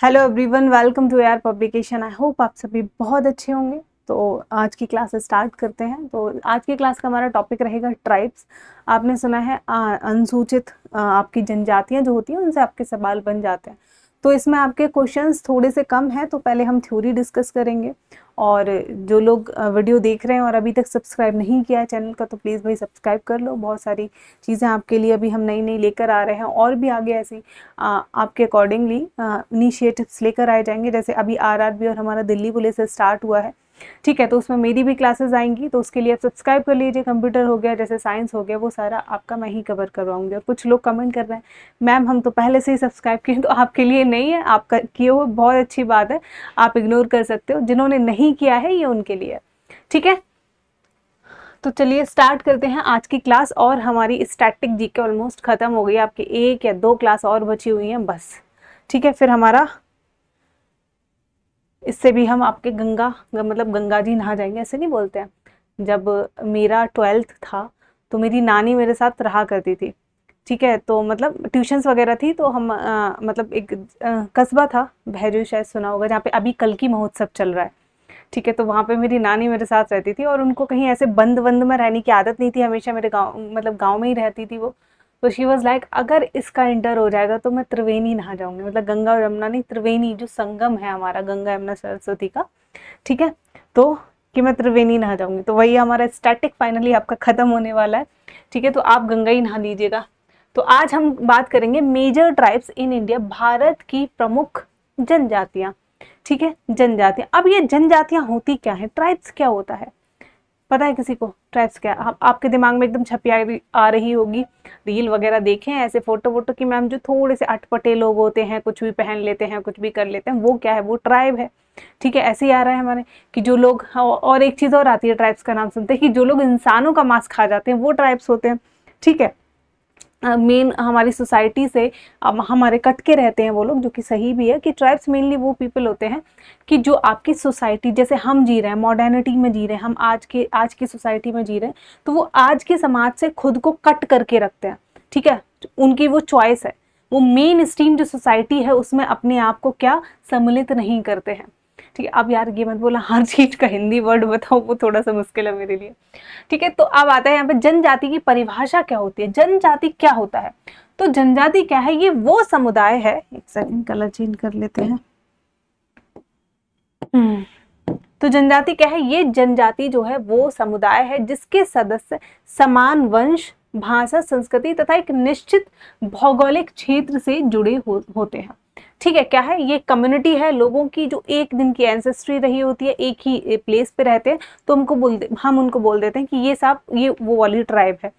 Hello everyone, welcome to यार publication. I hope आप सभी बहुत अच्छे होंगे। तो आज की क्लास स्टार्ट करते हैं। तो आज की क्लास का हमारा टॉपिक रहेगा ट्राइब्स। आपने सुना है अनुसूचित आपकी जनजातियां जो होती हैं उनसे आपके सवाल बन जाते हैं। तो इसमें आपके क्वेश्चंस थोड़े से कम हैं, तो पहले हम थ्योरी डिस्कस करेंगे। और जो लोग वीडियो देख रहे हैं और अभी तक सब्सक्राइब नहीं किया है चैनल का, तो प्लीज़ भाई सब्सक्राइब कर लो। बहुत सारी चीज़ें आपके लिए अभी हम नई नई लेकर आ रहे हैं, और भी आगे ऐसी आपके अकॉर्डिंगली इनिशिएटिव्स लेकर आए जाएंगे। जैसे अभी आरआरबी और हमारा दिल्ली पुलिस से स्टार्ट हुआ है, ठीक है, तो उसमें मेरी भी क्लासेस आएंगी, तो उसके लिए आप सब्सक्राइब कर लीजिए। कंप्यूटर हो गया, जैसे साइंस हो गया, वो सारा आपका मैं ही कवर करवाऊंगी। और कुछ लोग कमेंट कर रहे हैं मैम हम तो पहले से ही सब्सक्राइब किए, तो आपके लिए नहीं है, आपका किए हुए बहुत अच्छी बात है, आप इग्नोर कर सकते हो। जिन्होंने नहीं किया है ये उनके लिए, ठीक है। तो चलिए स्टार्ट करते हैं आज की क्लास। और हमारी स्टैटिक जीके ऑलमोस्ट खत्म हो गई, आपकी 1 या 2 क्लास और बची हुई हैं बस, ठीक है। फिर हमारा इससे भी हम आपके मतलब गंगा जी नहा जाएंगे, ऐसे नहीं बोलते हैं। जब मेरा 12th था तो मेरी नानी मेरे साथ रहा करती थी, ठीक है। तो मतलब ट्यूशन्स वगैरह थी, तो हम मतलब एक कस्बा था भैरवी, शायद सुना होगा, जहाँ पे अभी कल की महोत्सव चल रहा है, ठीक है। तो वहाँ पे मेरी नानी मेरे साथ रहती थी, और उनको कहीं ऐसे बंद में रहने की आदत नहीं थी, हमेशा मेरे गाँव मतलब गाँव में ही रहती थी वो। तो शी वॉज लाइक अगर इसका इंटर हो जाएगा तो मैं त्रिवेणी नहा जाऊंगी, मतलब गंगा और यमुना नहीं, त्रिवेणी जो संगम है हमारा गंगा यमुना सरस्वती का, ठीक है, तो कि मैं त्रिवेणी नहा जाऊंगी। तो वही हमारा स्टैटिक फाइनली आपका खत्म होने वाला है, ठीक है। तो आप गंगा ही नहा लीजिएगा। तो आज हम बात करेंगे major tribes in India, Bharat की प्रमुख जनजातियां, ठीक है, जनजातियां। अब ये जनजातियां होती क्या है, ट्राइब्स क्या होता है, पता है किसी को ट्राइब्स क्या? आपके दिमाग में एकदम छपी आ रही होगी, रील वगैरह देखें ऐसे फोटो वोटो की मैम जो थोड़े से अटपटे लोग होते हैं, कुछ भी पहन लेते हैं, कुछ भी कर लेते हैं, वो क्या है, वो ट्राइब है, ठीक है। ऐसे ही आ रहा है हमारे कि जो लोग, और एक चीज़ और आती है ट्राइब्स का नाम सुनते हैं कि जो लोग इंसानों का मांस खा जाते हैं वो ट्राइब्स होते हैं, ठीक है। मेन हमारी सोसाइटी से हमारे कट के रहते हैं वो लोग, जो कि सही भी है कि ट्राइब्स मेनली वो पीपल होते हैं कि जो आपकी सोसाइटी, जैसे हम जी रहे हैं मॉडर्निटी में जी रहे हैं, हम आज की सोसाइटी में जी रहे हैं, तो वो आज के समाज से खुद को कट करके रखते हैं, ठीक है। उनकी वो चॉइस है, वो मेन स्ट्रीम जो सोसाइटी है उसमें अपने आप को क्या सम्मिलित नहीं करते हैं, ठीक है। अब यार ये मत बोला हर चीज का हिंदी वर्ड बताओ, वो थोड़ा सा मुश्किल है मेरे लिए, ठीक है। तो अब आता है यहाँ पे जनजाति की परिभाषा क्या होती है, जनजाति क्या होता है। तो जनजाति क्या है, ये वो समुदाय है, एक सेकंड कलर चेंज कर लेते हैं। तो जनजाति क्या है, ये जनजाति जो है वो समुदाय है जिसके सदस्य समान वंश, भाषा, संस्कृति तथा एक निश्चित भौगोलिक क्षेत्र से जुड़े होते हैं, ठीक है। क्या है, ये कम्युनिटी है लोगों की जो एक दिन की एंसेस्ट्री रही होती है, एक ही प्लेस पे रहते हैं, तो हम उनको बोल देते हैं कि ये वो वाली ट्राइब है,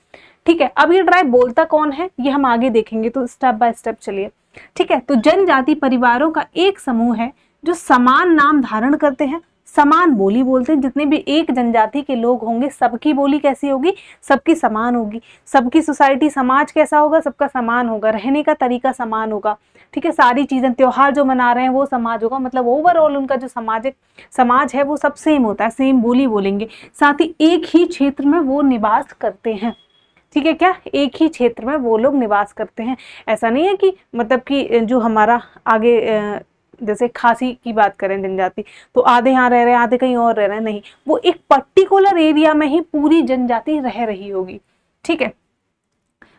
ठीक है। अब ये ट्राइब बोलता कौन है ये हम आगे देखेंगे, तो स्टेप बाय स्टेप चलिए, ठीक है। तो जनजाति परिवारों का एक समूह है जो समान नाम धारण करते हैं, समान बोली बोलते हैं। जितने भी एक जनजाति के लोग होंगे सबकी बोली कैसी होगी, सबकी समान होगी। सबकी सोसाइटी समाज कैसा होगा, सबका समान होगा, रहने का तरीका समान होगा, ठीक है। सारी चीजें, त्योहार जो मना रहे हैं वो समाज होगा, मतलब ओवरऑल उनका जो समाज है वो सब सेम होता है, सेम बोली बोलेंगे। साथ ही एक ही क्षेत्र में वो निवास करते हैं, ठीक है। क्या, एक ही क्षेत्र में वो लोग निवास करते हैं। ऐसा नहीं है कि मतलब कि जो हमारा आगे जैसे खासी की बात करें जनजाति, तो आधे यहाँ रह रहे हैं आधे कहीं और रह रहे हैं, नहीं, वो एक पर्टिकुलर एरिया में ही पूरी जनजाति रह रही होगी, ठीक है।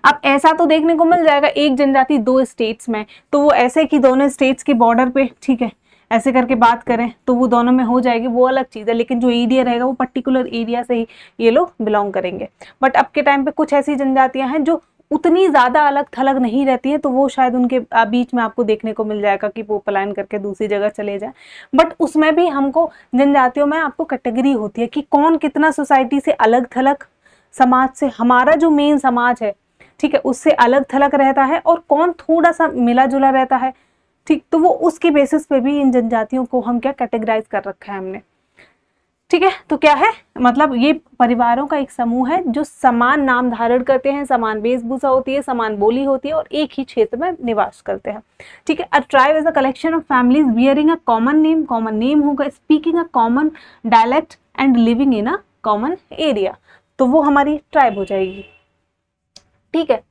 अब ऐसा तो देखने को मिल जाएगा एक जनजाति 2 स्टेट्स में, तो वो ऐसे कि दोनों स्टेट्स के बॉर्डर पे, ठीक है, ऐसे करके बात करें तो वो दोनों में हो जाएगी, वो अलग चीज़ है। लेकिन जो एरिया रहेगा वो पर्टिकुलर एरिया से ही ये लोग बिलोंग करेंगे। बट अब के टाइम पे कुछ ऐसी जनजातियां हैं जो उतनी ज़्यादा अलग थलग नहीं रहती है, तो वो शायद उनके बीच में आपको देखने को मिल जाएगा कि वो पलायन करके दूसरी जगह चले जाए। बट उसमें भी हमको जनजातियों में आपको कैटेगरी होती है कि कौन कितना सोसाइटी से अलग थलग, समाज से, हमारा जो मेन समाज है, ठीक है, उससे अलग थलग रहता है, और कौन थोड़ा सा मिला जुला रहता है, ठीक। तो वो उसके बेसिस पे भी इन जनजातियों को हम क्या कैटेगराइज कर रखा है हमने, ठीक है। तो क्या है, मतलब ये परिवारों का एक समूह है जो समान नाम धारण करते हैं, समान वेशभूषा होती है, समान बोली होती है, और एक ही क्षेत्र में निवास करते हैं, ठीक है। A tribe is a collection of families bearing a common name होगा, speaking a common dialect and living in a common area, तो वो हमारी ट्राइब हो जाएगी, ठीक है।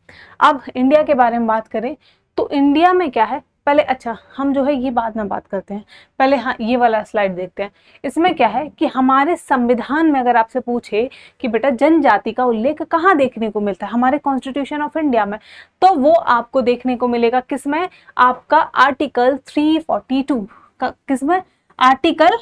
अब इंडिया के बारे में बात करें तो इंडिया में क्या है, पहले अच्छा हम जो है ये बाद में बात करते हैं, पहले हाँ ये वाला स्लाइड देखते हैं। इसमें क्या है कि हमारे संविधान में अगर आपसे पूछे कि बेटा जनजाति का उल्लेख कहाँ देखने को मिलता है हमारे कॉन्स्टिट्यूशन ऑफ इंडिया में, तो वो आपको देखने को मिलेगा किसमें, आपका आर्टिकल 342 का, किसमें, आर्टिकल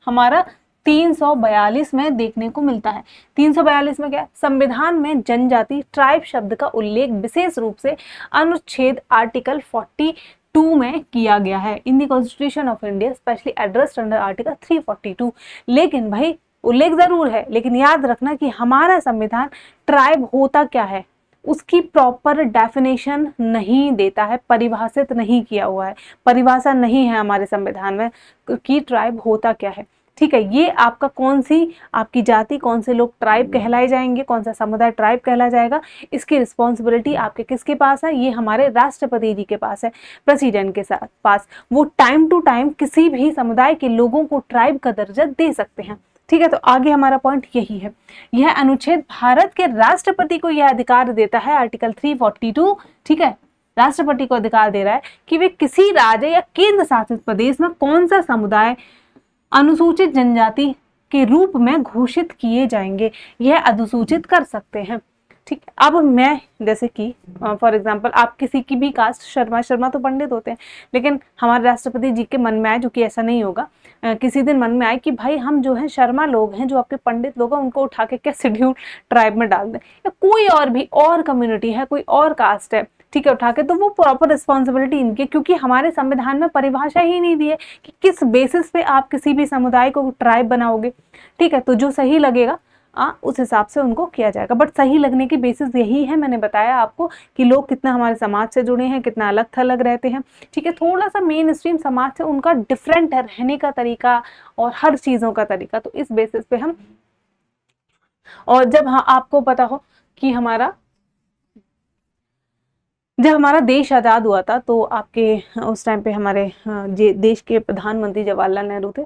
हमारा 342 में देखने को मिलता है। 342 में क्या है, संविधान में जनजाति ट्राइब शब्द का उल्लेख विशेष रूप से अनुच्छेद आर्टिकल 42 में किया गया है। In the constitution of India specially addressed under article 342। लेकिन भाई उल्लेख जरूर है, लेकिन याद रखना कि हमारा संविधान ट्राइब होता क्या है उसकी प्रॉपर डेफिनेशन नहीं देता है, परिभाषित नहीं किया हुआ है, परिभाषा नहीं है हमारे संविधान में कि ट्राइब होता क्या है। ठीक है, ये आपका कौन सी आपकी जाति, कौन से लोग ट्राइब कहलाए जाएंगे, कौन सा समुदाय ट्राइब कहलाया जाएगा, इसकी रिस्पॉन्सिबिलिटी आपके किसके पास है, ये हमारे राष्ट्रपति जी के पास है, प्रेसिडेंट के साथ पास। वो टाइम टू टाइम किसी भी समुदाय के लोगों को ट्राइब का दर्जा दे सकते हैं। ठीक है, तो आगे हमारा पॉइंट यही है। यह अनुच्छेद भारत के राष्ट्रपति को यह अधिकार देता है, आर्टिकल 342, ठीक है, राष्ट्रपति को अधिकार दे रहा है कि वे किसी राज्य या केंद्र शासित प्रदेश में कौन सा समुदाय अनुसूचित जनजाति के रूप में घोषित किए जाएंगे, यह अधिसूचित कर सकते हैं। ठीक है, अब मैं जैसे कि फॉर एग्जांपल आप किसी की भी कास्ट, शर्मा तो पंडित होते हैं, लेकिन हमारे राष्ट्रपति जी के मन में आए, जो कि ऐसा नहीं होगा, किसी दिन मन में आए कि भाई हम जो है शर्मा लोग हैं, जो आपके पंडित लोग हैं, उनको उठा के क्या शेड्यूल ट्राइब में डाल दें, या कोई और भी और कम्युनिटी है, कोई और कास्ट है, ठीक है, उठा के, तो वो प्रॉपर रिस्पॉन्सिबिलिटी इनकी, क्योंकि हमारे संविधान में परिभाषा ही नहीं दी है कि किस बेसिस पे आप किसी भी समुदाय को ट्राइब बनाओगे। ठीक है, तो जो सही लगेगा उस हिसाब से उनको किया जाएगा। बट सही लगने की बेसिस यही है, मैंने बताया आपको कि लोग कितना हमारे समाज से जुड़े हैं, कितना अलग थलग रहते हैं। ठीक है, थोड़ा सा मेन स्ट्रीम समाज से उनका डिफरेंट है रहने का तरीका और हर चीज़ों का तरीका, तो इस बेसिस पे हम, और जब हाँ आपको पता हो कि जब हमारा देश आज़ाद हुआ था, तो आपके उस टाइम पे हमारे देश के प्रधानमंत्री जवाहरलाल नेहरू थे,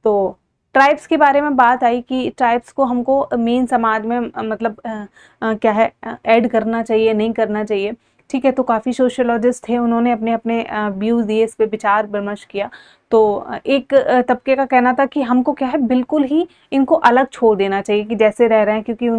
तो ट्राइब्स के बारे में बात आई कि ट्राइब्स को हमको मेन समाज में मतलब क्या है ऐड करना चाहिए, नहीं करना चाहिए। ठीक है, तो काफ़ी सोशियोलॉजिस्ट थे, उन्होंने अपने अपने व्यूज़ दिए, इस पे विचार विमर्श किया। तो एक तबके का कहना था कि हमको क्या है बिल्कुल ही इनको अलग छोड़ देना चाहिए कि जैसे रह रहे हैं, क्योंकि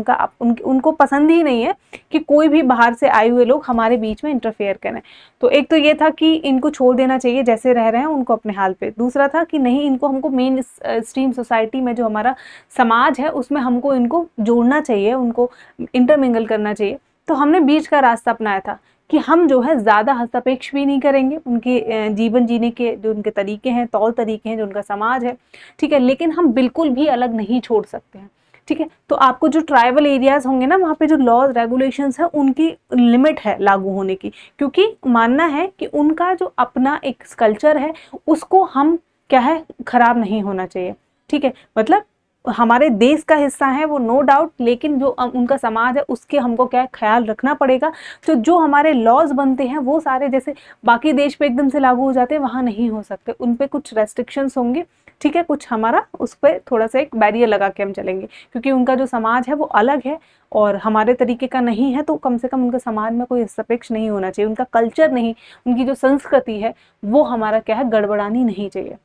उनको पसंद ही नहीं है कि कोई भी बाहर से आए हुए लोग हमारे बीच में इंटरफेयर करें। तो एक तो ये था कि इनको छोड़ देना चाहिए, जैसे रह रहे हैं उनको अपने हाल पे। दूसरा था कि नहीं, इनको हमको मेन स्ट्रीम सोसाइटी में जो हमारा समाज है उसमें हमको इनको जोड़ना चाहिए, उनको इंटरमिंगल करना चाहिए। तो हमने बीच का रास्ता अपनाया था कि हम जो है ज़्यादा हस्तक्षेप भी नहीं करेंगे उनके जीवन जीने के जो उनके तरीके हैं, तौर तरीके हैं, जो उनका समाज है। ठीक है, लेकिन हम बिल्कुल भी अलग नहीं छोड़ सकते हैं। ठीक है, तो आपको जो ट्राइबल एरियाज होंगे ना, वहाँ पे जो लॉज रेगुलेशंस है उनकी लिमिट है लागू होने की, क्योंकि मानना है कि उनका जो अपना एक कल्चर है उसको हम क्या है खराब नहीं होना चाहिए। ठीक है, मतलब हमारे देश का हिस्सा है वो नो डाउट, लेकिन जो उनका समाज है उसके हमको क्या ख्याल रखना पड़ेगा। तो जो हमारे लॉज बनते हैं वो सारे जैसे बाकी देश पे एकदम से लागू हो जाते हैं, वहाँ नहीं हो सकते, उन पे कुछ रेस्ट्रिक्शंस होंगे। ठीक है, कुछ हमारा उस पर थोड़ा सा एक बैरियर लगा के हम चलेंगे, क्योंकि उनका जो समाज है वो अलग है और हमारे तरीके का नहीं है, तो कम से कम उनके समाज में कोई हस्तक्षेप नहीं होना चाहिए, उनका कल्चर नहीं, उनकी जो संस्कृति है वो हमारा क्या है गड़बड़ानी नहीं चाहिए।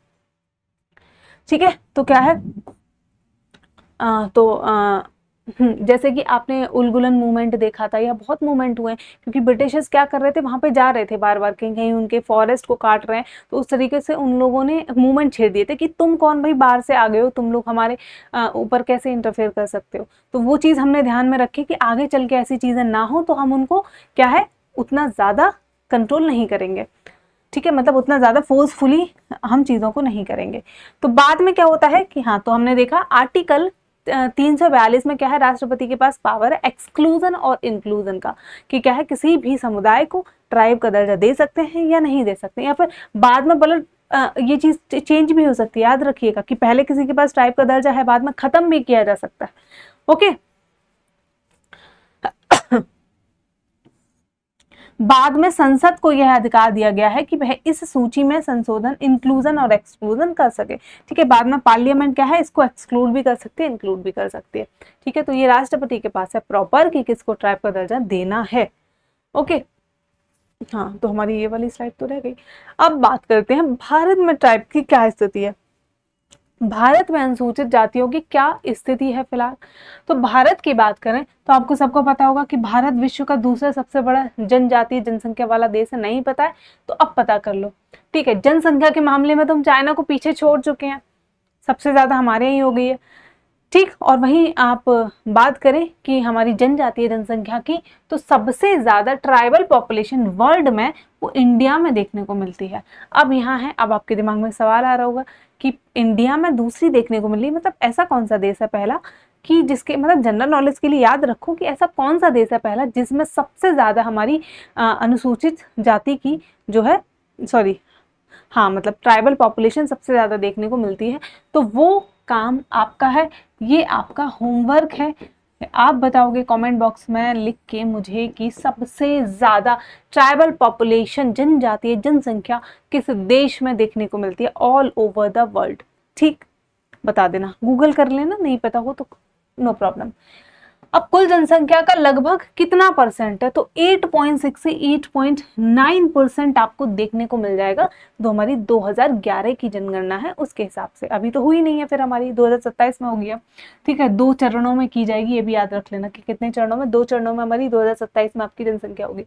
ठीक है, तो क्या है जैसे कि आपने उलगुलन मूवमेंट देखा था, या बहुत मूवमेंट हुए, क्योंकि ब्रिटिशर्स क्या कर रहे थे, वहाँ पे जा रहे थे बार बार, कहीं कहीं उनके फॉरेस्ट को काट रहे हैं, तो उस तरीके से उन लोगों ने मूवमेंट छेड़ दिए थे कि तुम कौन भाई बाहर से आ गए हो, तुम लोग हमारे ऊपर कैसे इंटरफेयर कर सकते हो। तो वो चीज़ हमने ध्यान में रखी कि आगे चल के ऐसी चीज़ें ना हो, तो हम उनको क्या है उतना ज़्यादा कंट्रोल नहीं करेंगे। ठीक है, मतलब उतना ज़्यादा फोर्सफुली हम चीज़ों को नहीं करेंगे। तो बाद में क्या होता है कि हाँ, तो हमने देखा आर्टिकल 342 में क्या है, राष्ट्रपति के पास पावर है एक्सक्लूजन और इंक्लूजन का, कि क्या है किसी भी समुदाय को ट्राइब का दर्जा दे सकते हैं या नहीं दे सकते, या फिर बाद में मतलब ये चीज़ चेंज भी हो सकती है। याद रखिएगा कि पहले किसी के पास ट्राइब का दर्जा है, बाद में ख़त्म भी किया जा सकता है। ओके, बाद में संसद को यह अधिकार दिया गया है कि वह इस सूची में संशोधन, इंक्लूजन और एक्सक्लूजन कर सके। ठीक है, बाद में पार्लियामेंट क्या है इसको एक्सक्लूड भी कर सकती है, इंक्लूड भी कर सकती है। ठीक है, तो ये राष्ट्रपति के पास है प्रॉपर कि किसको ट्राइब का दर्जा देना है। ओके, हाँ, तो हमारी ये वाली स्लाइड तो रह गई। अब बात करते हैं भारत में ट्राइब की क्या स्थिति है। भारत में अनुसूचित जातियों की क्या स्थिति है फिलहाल। तो भारत की बात करें तो आपको सबको पता होगा कि भारत विश्व का दूसरा सबसे बड़ा जनजातीय जनसंख्या वाला देश है। नहीं पता है तो अब पता कर लो, ठीक है। जनसंख्या के मामले में तो हम चाइना को पीछे छोड़ चुके हैं, सबसे ज्यादा हमारे ही हो गई है, ठीक। और वहीं आप बात करें कि हमारी जनजातीय जनसंख्या की, तो सबसे ज्यादा ट्राइबल पॉपुलेशन वर्ल्ड में वो इंडिया में देखने को मिलती है। अब यहाँ है, अब आपके दिमाग में सवाल आ रहा होगा कि इंडिया में दूसरी देखने को मिली, मतलब ऐसा कौन सा देश है पहला कि जिसके, मतलब जनरल नॉलेज के लिए याद रखो कि ऐसा कौन सा देश है पहला जिसमें सबसे ज्यादा हमारी अनुसूचित जाति की जो है, सॉरी हाँ, मतलब ट्राइबल पॉपुलेशन सबसे ज्यादा देखने को मिलती है। तो वो काम आपका है, ये आपका होमवर्क है। आप बताओगे कमेंट बॉक्स में लिख के मुझे कि सबसे ज्यादा ट्राइबल पॉपुलेशन, जनजातीय जनसंख्या किस देश में देखने को मिलती है ऑल ओवर द वर्ल्ड, ठीक। बता देना, गूगल कर लेना, नहीं पता हो तो नो प्रॉब्लम। अब कुल जनसंख्या का लगभग कितना परसेंट है, तो 8.6 से 8.9% आपको देखने को मिल जाएगा। तो हमारी 2011 की जनगणना है उसके हिसाब से, अभी तो हुई नहीं है, फिर हमारी 2027 में होगी अब, ठीक है। 2 चरणों में की जाएगी, ये भी याद रख लेना कि कितने चरणों में, 2 चरणों में हमारी 2027 में आपकी जनसंख्या होगी,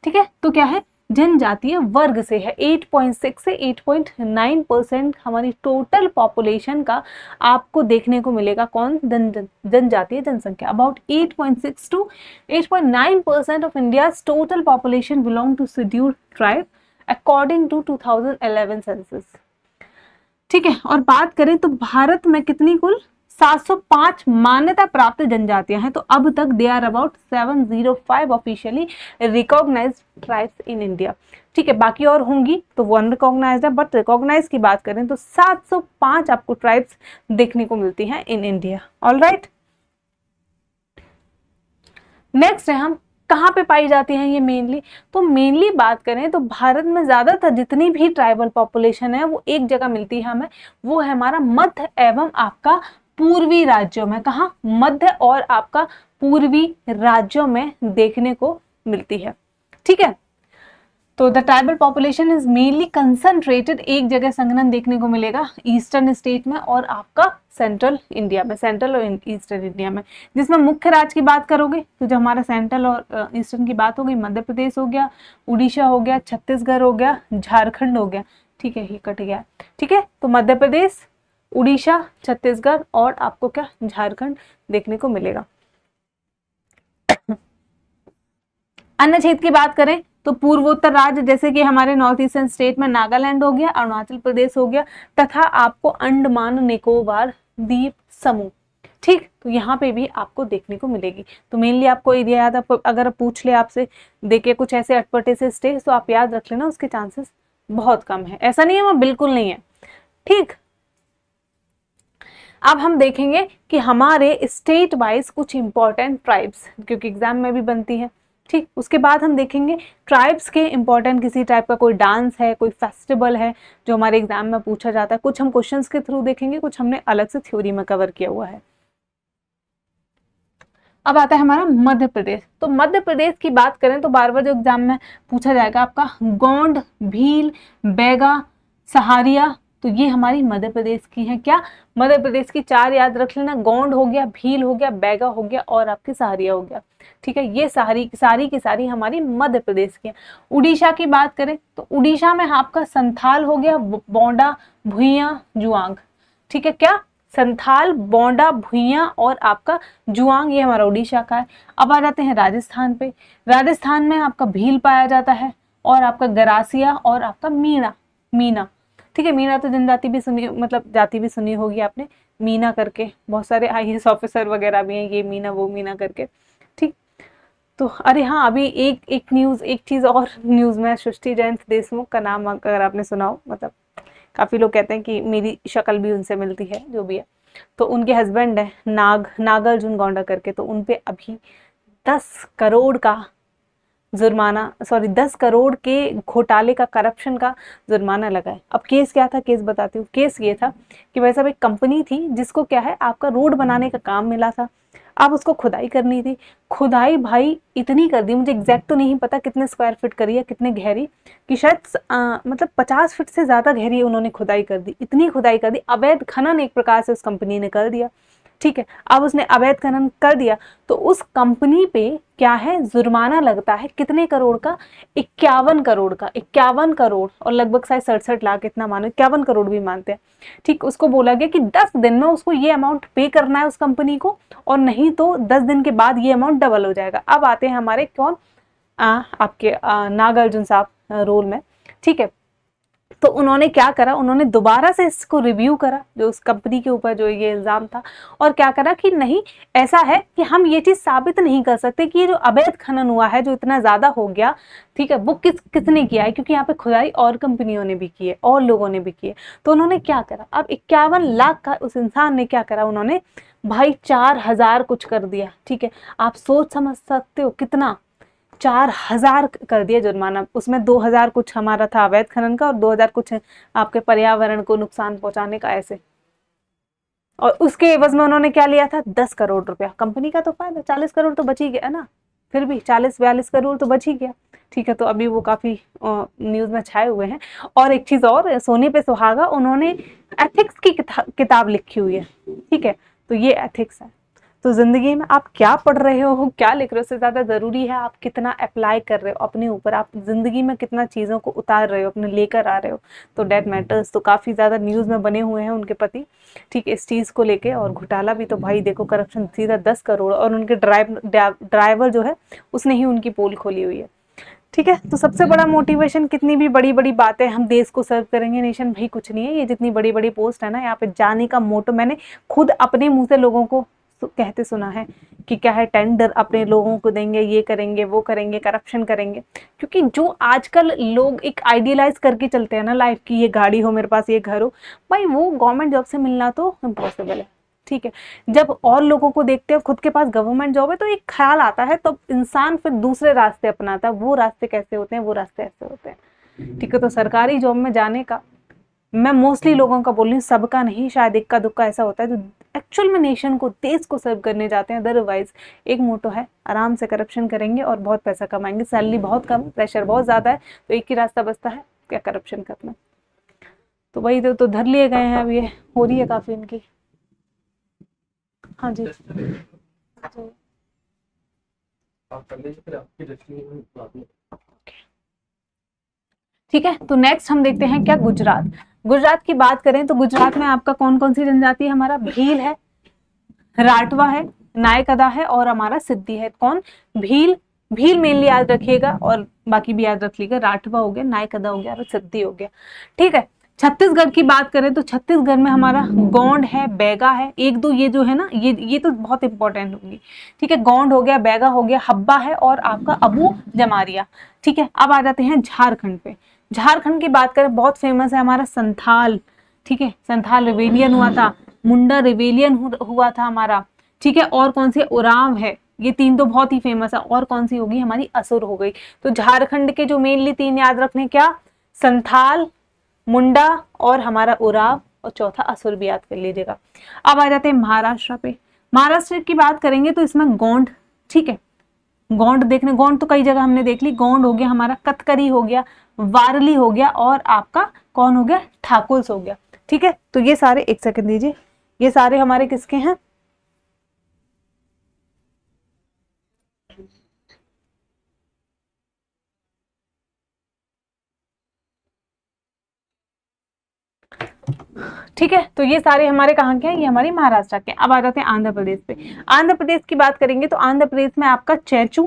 ठीक है। तो क्या है, जनजातीय वर्ग से है 8.6 से 8.9% हमारी टोटल पॉपुलेशन का आपको देखने को मिलेगा कौन, जनजातीय जनसंख्या। About 8.6 to 8.9% of India's total population belong to scheduled tribe according to 2011 census, ठीक है। और बात करें तो भारत में कितनी कुल 705 मान्यता प्राप्त जनजातियां हैं। तो अब तक they are about 705 officially recognised tribes in India, ठीक है। बाकी और होंगी तो वो अनरिकॉग्नाइज्ड है, बट रिकॉग्नाइज की बात करें तो 705 आपको ट्राइब्स देखने को मिलती हैं in India. All right, next है हम कहाँ पे पाई जाती हैं ये मेनली। तो मेनली बात करें तो भारत में ज्यादातर जितनी भी ट्राइबल पॉपुलेशन है वो एक जगह मिलती है हमें, वो है हमारा मध्य एवं आपका पूर्वी राज्यों में। कहाँ, मध्य और आपका पूर्वी राज्यों में देखने को मिलती है, ठीक है। तो the tribal population is mainly concentrated, एक जगह संघनन देखने को मिलेगा ईस्टर्न स्टेट में और आपका सेंट्रल इंडिया में, सेंट्रल और ईस्टर्न इंडिया में। जिसमें मुख्य राज्य की बात करोगे तो जो हमारा सेंट्रल और ईस्टर्न की बात हो गई, मध्य प्रदेश हो गया, उड़ीसा हो गया, छत्तीसगढ़ हो गया, झारखंड हो गया, ठीक है, ये कट गया, ठीक है। तो मध्य प्रदेश, उड़ीसा, छत्तीसगढ़ और आपको क्या, झारखंड देखने को मिलेगा। अन्य क्षेत्र की बात करें तो पूर्वोत्तर राज्य जैसे कि हमारे नॉर्थ ईस्टर्न स्टेट में नागालैंड हो गया, अरुणाचल प्रदेश हो गया, तथा आपको अंडमान निकोबार द्वीप समूह, ठीक। तो यहाँ पे भी आपको देखने को मिलेगी। तो मेनली आपको एरिया याद, अगर पूछ ले आपसे देखे कुछ ऐसे अटपटे से स्टेट, तो आप याद रख लेना, उसके चांसेस बहुत कम है, ऐसा नहीं है वो बिल्कुल नहीं है, ठीक। अब हम देखेंगे कि हमारे स्टेट वाइज कुछ इंपॉर्टेंट ट्राइब्स, क्योंकि एग्जाम में भी बनती है, ठीक। उसके बाद हम देखेंगे ट्राइब्स के इंपॉर्टेंट, किसी टाइप का कोई डांस है, कोई फेस्टिवल है जो हमारे एग्जाम में पूछा जाता है। कुछ हम क्वेश्चंस के थ्रू देखेंगे, कुछ हमने अलग से थ्योरी में कवर किया हुआ है। अब आता है हमारा मध्य प्रदेश। तो मध्य प्रदेश की बात करें तो बार बार जो एग्जाम में पूछा जाएगा आपका गोंड, भील, बैगा, सहारिया, तो ये हमारी मध्य प्रदेश की है। क्या, मध्य प्रदेश की 4 याद रख लेना, गोंड हो गया, भील हो गया, बैगा हो गया और आपकी सहारिया हो गया, ठीक है। ये सारी की सारी हमारी मध्य प्रदेश की है। उड़ीसा की बात करें तो उड़ीसा में आपका संथाल हो गया, बोंडा, भुइयां, जुआंग, ठीक है। क्या, संथाल, बोंडा, भुइयां और आपका जुआंग, ये हमारा उड़ीसा का है। अब आ जाते हैं राजस्थान पे। राजस्थान में आपका भील पाया जाता है और आपका गरासिया और आपका मीना, ठीक है। मीना तो जनजाति भी सुनी, मतलब जाति भी सुनी होगी आपने, मीना करके बहुत सारे IAS ऑफिसर वगैरह भी हैं, ये मीना वो मीना करके, ठीक। तो अरे हाँ, अभी एक न्यूज़, एक चीज़ और न्यूज़ में, सृष्टि जयंत देशमुख का नाम अगर आपने सुना हो, मतलब काफ़ी लोग कहते हैं कि मेरी शक्ल भी उनसे मिलती है, जो भी है। तो उनके हस्बैंड है नागार्जुन गौंडा करके, तो उन पे अभी 10 करोड़ का जुर्माना, 10 करोड़ के घोटाले का, करप्शन का जुर्माना लगा है। अब केस क्या था, केस बताती हूँ। केस ये था कि भाई साहब एक कंपनी थी जिसको क्या है, आपका रोड बनाने का काम मिला था। अब उसको खुदाई करनी थी, खुदाई भाई इतनी कर दी, मुझे एग्जैक्ट तो नहीं पता कितने स्क्वायर फीट करी है, कितने गहरी, कि शायद मतलब 50 फीट से ज़्यादा गहरी उन्होंने खुदाई कर दी, इतनी खुदाई कर दी, अवैध खनन एक प्रकार से उस कंपनी ने कर दिया। ठीक है, अब उसने अवैध खनन कर दिया तो उस कंपनी पे क्या है, जुर्माना लगता है कितने करोड़ का, 51 करोड़ का, 51 करोड़ और लगभग शायद 67 लाख, इतना मानो 51 करोड़ भी मानते हैं। ठीक, उसको बोला गया कि 10 दिन में उसको ये अमाउंट पे करना है उस कंपनी को, और नहीं तो 10 दिन के बाद ये अमाउंट डबल हो जाएगा। अब आते हैं हमारे कौन, आपके नागार्जुन साहब रोल में। ठीक है, तो उन्होंने क्या करा, उन्होंने दोबारा से इसको रिव्यू करा, जो उस कंपनी के ऊपर जो ये इल्ज़ाम था, और क्या करा कि नहीं, ऐसा है कि हम ये चीज़ साबित नहीं कर सकते कि ये जो अवैध खनन हुआ है, जो इतना ज़्यादा हो गया, ठीक है, वो किसने किया है, क्योंकि यहाँ पे खुदाई और कंपनियों ने भी की है और लोगों ने भी की है। तो उन्होंने क्या करा, अब 51 लाख का उस इंसान ने क्या करा, उन्होंने भाई 4000 कुछ कर दिया। ठीक है, आप सोच समझ सकते हो कितना, 4000 कर दिया जुर्माना, उसमें 2000 कुछ हमारा था अवैध खनन का और 2000 कुछ आपके पर्यावरण को नुकसान पहुंचाने का, ऐसे। और उसके एवज में उन्होंने क्या लिया था, 10 करोड़ रुपया। कंपनी का तो फायदा, 40 करोड़ तो बच ही गया ना, फिर भी 40-42 करोड़ तो बच ही गया। ठीक है, तो अभी वो काफी न्यूज में छाए हुए हैं। और एक चीज और, सोने पे सुहागा, उन्होंने एथिक्स की किताब लिखी हुई है। ठीक है, तो ये एथिक्स है। तो जिंदगी में आप क्या पढ़ रहे हो, क्या लिख रहे हो, उससे ज़्यादा ज़रूरी है आप कितना अप्लाई कर रहे हो अपने ऊपर, आप जिंदगी में कितना चीज़ों को उतार रहे हो, अपने लेकर आ रहे हो, तो डेट मैटर्स। तो काफ़ी ज़्यादा न्यूज़ में बने हुए हैं उनके पति, ठीक है, इस चीज़ को लेके। और घोटाला भी तो भाई देखो, करप्शन सीधा 10 करोड़, और उनके ड्राइवर जो है उसने ही उनकी पोल खोली हुई है। ठीक है, तो सबसे बड़ा मोटिवेशन, कितनी भी बड़ी बड़ी बातें हम देश को सर्व करेंगे, नेशन भाई कुछ नहीं है। ये जितनी बड़ी बड़ी पोस्ट है ना, यहाँ पे जाने का मोटो मैंने खुद अपने मुंह से लोगों को कहते सुना है कि क्या है, टेंडर अपने लोगों को देंगे, ये करेंगे, वो करेंगे, करप्शन करेंगे। क्योंकि जो आजकल लोग एक आइडियलाइज करके चलते हैं ना लाइफ की, ये गाड़ी हो मेरे पास, ये घर हो, भाई वो गवर्नमेंट जॉब से मिलना तो इम्पॉसिबल है। ठीक है, जब और लोगों को देखते हो, खुद के पास गवर्नमेंट जॉब है, तो एक ख्याल आता है, तो इंसान फिर दूसरे रास्ते अपनाता है। वो रास्ते कैसे होते हैं, वो रास्ते ऐसे होते हैं। ठीक है, तो सरकारी जॉब में जाने का मैं मोस्टली लोगों का बोल रही हूँ, सबका नहीं, शायद इक्का दुक्का ऐसा होता है जो एक्चुअल में नेशन को, देश को सर्व करने जाते हैं। अदरवाइज एक मोटो है, आराम से करप्शन करेंगे और बहुत पैसा कमाएंगे। सैलरी बहुत कम, प्रेशर बहुत ज़्यादा है, तो एक ही रास्ता बचता है, क्या, करप्शन करना। तो वही तो धर लिए गए हैं। अब ये हो रही है काफ़ी इनकी। हाँ जी, ठीक है। तो नेक्स्ट हम देखते हैं क्या, गुजरात। गुजरात की बात करें तो गुजरात में आपका कौन कौन सी जनजाति है, हमारा भील है, राठवा है, नायकदा है और हमारा सिद्धि है। कौन, भील, भील मेनली याद रखिएगा और बाकी भी याद रख लीजिएगा, राठवा हो गया, नायकदा हो गया और सिद्धि हो गया। ठीक है, छत्तीसगढ़ की बात करें तो छत्तीसगढ़ में हमारा गोंड है, बैगा है, एक दो ये जो है ना, ये तो बहुत इंपॉर्टेंट होगी। ठीक है, गोंड हो गया, बैगा हो गया, हब्बा है और आपका अबू जमारिया। ठीक है, अब आ जाते हैं झारखंड पे। झारखंड की बात करें, बहुत फेमस है हमारा संथाल। ठीक है, संथाल रिवेलियन हुआ था, मुंडा रिवेलियन हुआ था हमारा। ठीक है, और कौन सी, उरांव है। ये तीन तो बहुत ही फेमस है। और कौन सी होगी, हमारी असुर हो गई। तो झारखंड के जो मेनली तीन याद रखने, क्या, संथाल, मुंडा और हमारा उराव, और चौथा असुर भी याद कर लीजिएगा। अब आ जाते हैं महाराष्ट्र पे। महाराष्ट्र की बात करेंगे तो इसमें गोंड। ठीक है, गोंड देखने, गोंड तो कई जगह हमने देख ली। गोंड हो गया हमारा, कतकरी हो गया, वारली हो गया और आपका कौन हो गया, ठाकुर हो गया। ठीक है, तो ये सारे, एक सेकंड दीजिए, ये सारे हमारे किसके हैं, ठीक है, तो ये सारे हमारे कहाँ के हैं, ये हमारे महाराष्ट्र के। अब आ जाते हैं आंध्र प्रदेश पे। आंध्र प्रदेश की बात करेंगे तो आंध्र प्रदेश में आपका चेचू,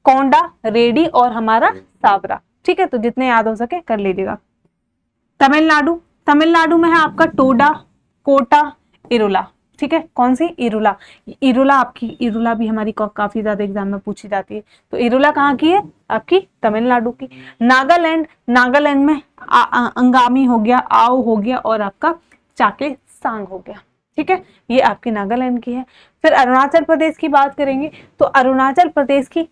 कोंडा, रेडी और हमारा सावरा। ठीक है, तो जितने याद हो सके कर लीजिएगा। तमिलनाडु, तमिलनाडु में है आपका टोडा, कोटा, इरुला। ठीक है, कौन सी, इरुला। इरुला आपकी, इरुला भी हमारी काफी ज्यादा एग्जाम में पूछी जाती है। तो इरुला कहाँ की है, आपकी तमिलनाडु की। नागालैंड, नागालैंड में अंगामी हो गया, आओ हो गया और आपका चाके सांग हो गया। ठीक है, ये आपकी नागालैंड की है। फिर अरुणाचल प्रदेश की बात करेंगे तो अरुणाचल प्रदेश की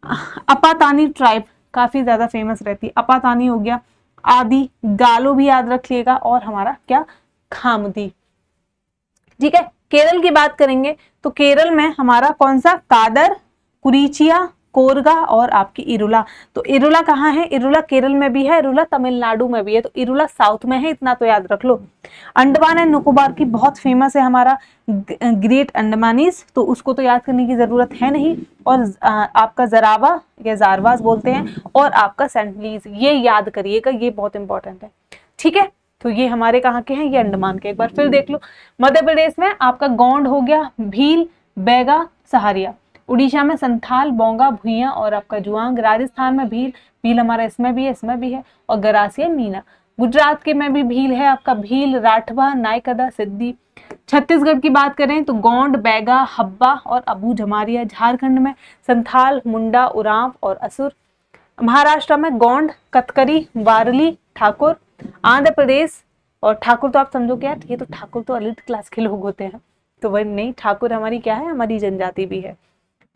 अपातानी ट्राइब काफी ज्यादा फेमस रहती है। अपातानी हो गया, आदि, गालो भी याद रखिएगा और हमारा क्या, खामदी। ठीक है, केरल की बात करेंगे तो केरल में हमारा कौन सा, कादर, कुरीचिया, कोरगा और आपकी इरुला। तो इरुला कहाँ है, इरुला केरल में भी है, इरुला तमिलनाडु में भी है, तो इरुला साउथ में है, इतना तो याद रख लो। अंडमान एंड निकोबार की बहुत फेमस है हमारा ग्रेट अंडमानीज, तो उसको तो याद करने की जरूरत है नहीं। और आपका जरावा या जारवाज बोलते हैं, और आपका सेंटलीज, ये याद करिएगा, ये बहुत इंपॉर्टेंट है, ठीक है। तो ये हमारे कहाँ के हैं, ये अंडमान के। एक बार फिर देख लो, मध्य प्रदेश में आपका गोंड हो गया, भील, बैगा, सहारिया। उड़ीसा में संथाल, बोंगा, भुइयां और आपका जुआंग। राजस्थान में भील, भील हमारा इसमें भी है, और गरासिया, मीना। गुजरात के में भी भील है, आपका भील, राठवा, नायकदा, सिद्धि। छत्तीसगढ़ की बात करें तो गोंड, बैगा, हब्बा और अबू जमारिया। झारखंड में संथाल, मुंडा, उरांव और असुर। महाराष्ट्र में गोंड, कतकरी, वारली, ठाकुर। आंध्र प्रदेश, और ठाकुर तो आप समझो क्या, ये तो ठाकुर तो एलिट क्लास के लोग होते हैं, तो वही नहीं, ठाकुर हमारी क्या है, हमारी जनजाति भी है,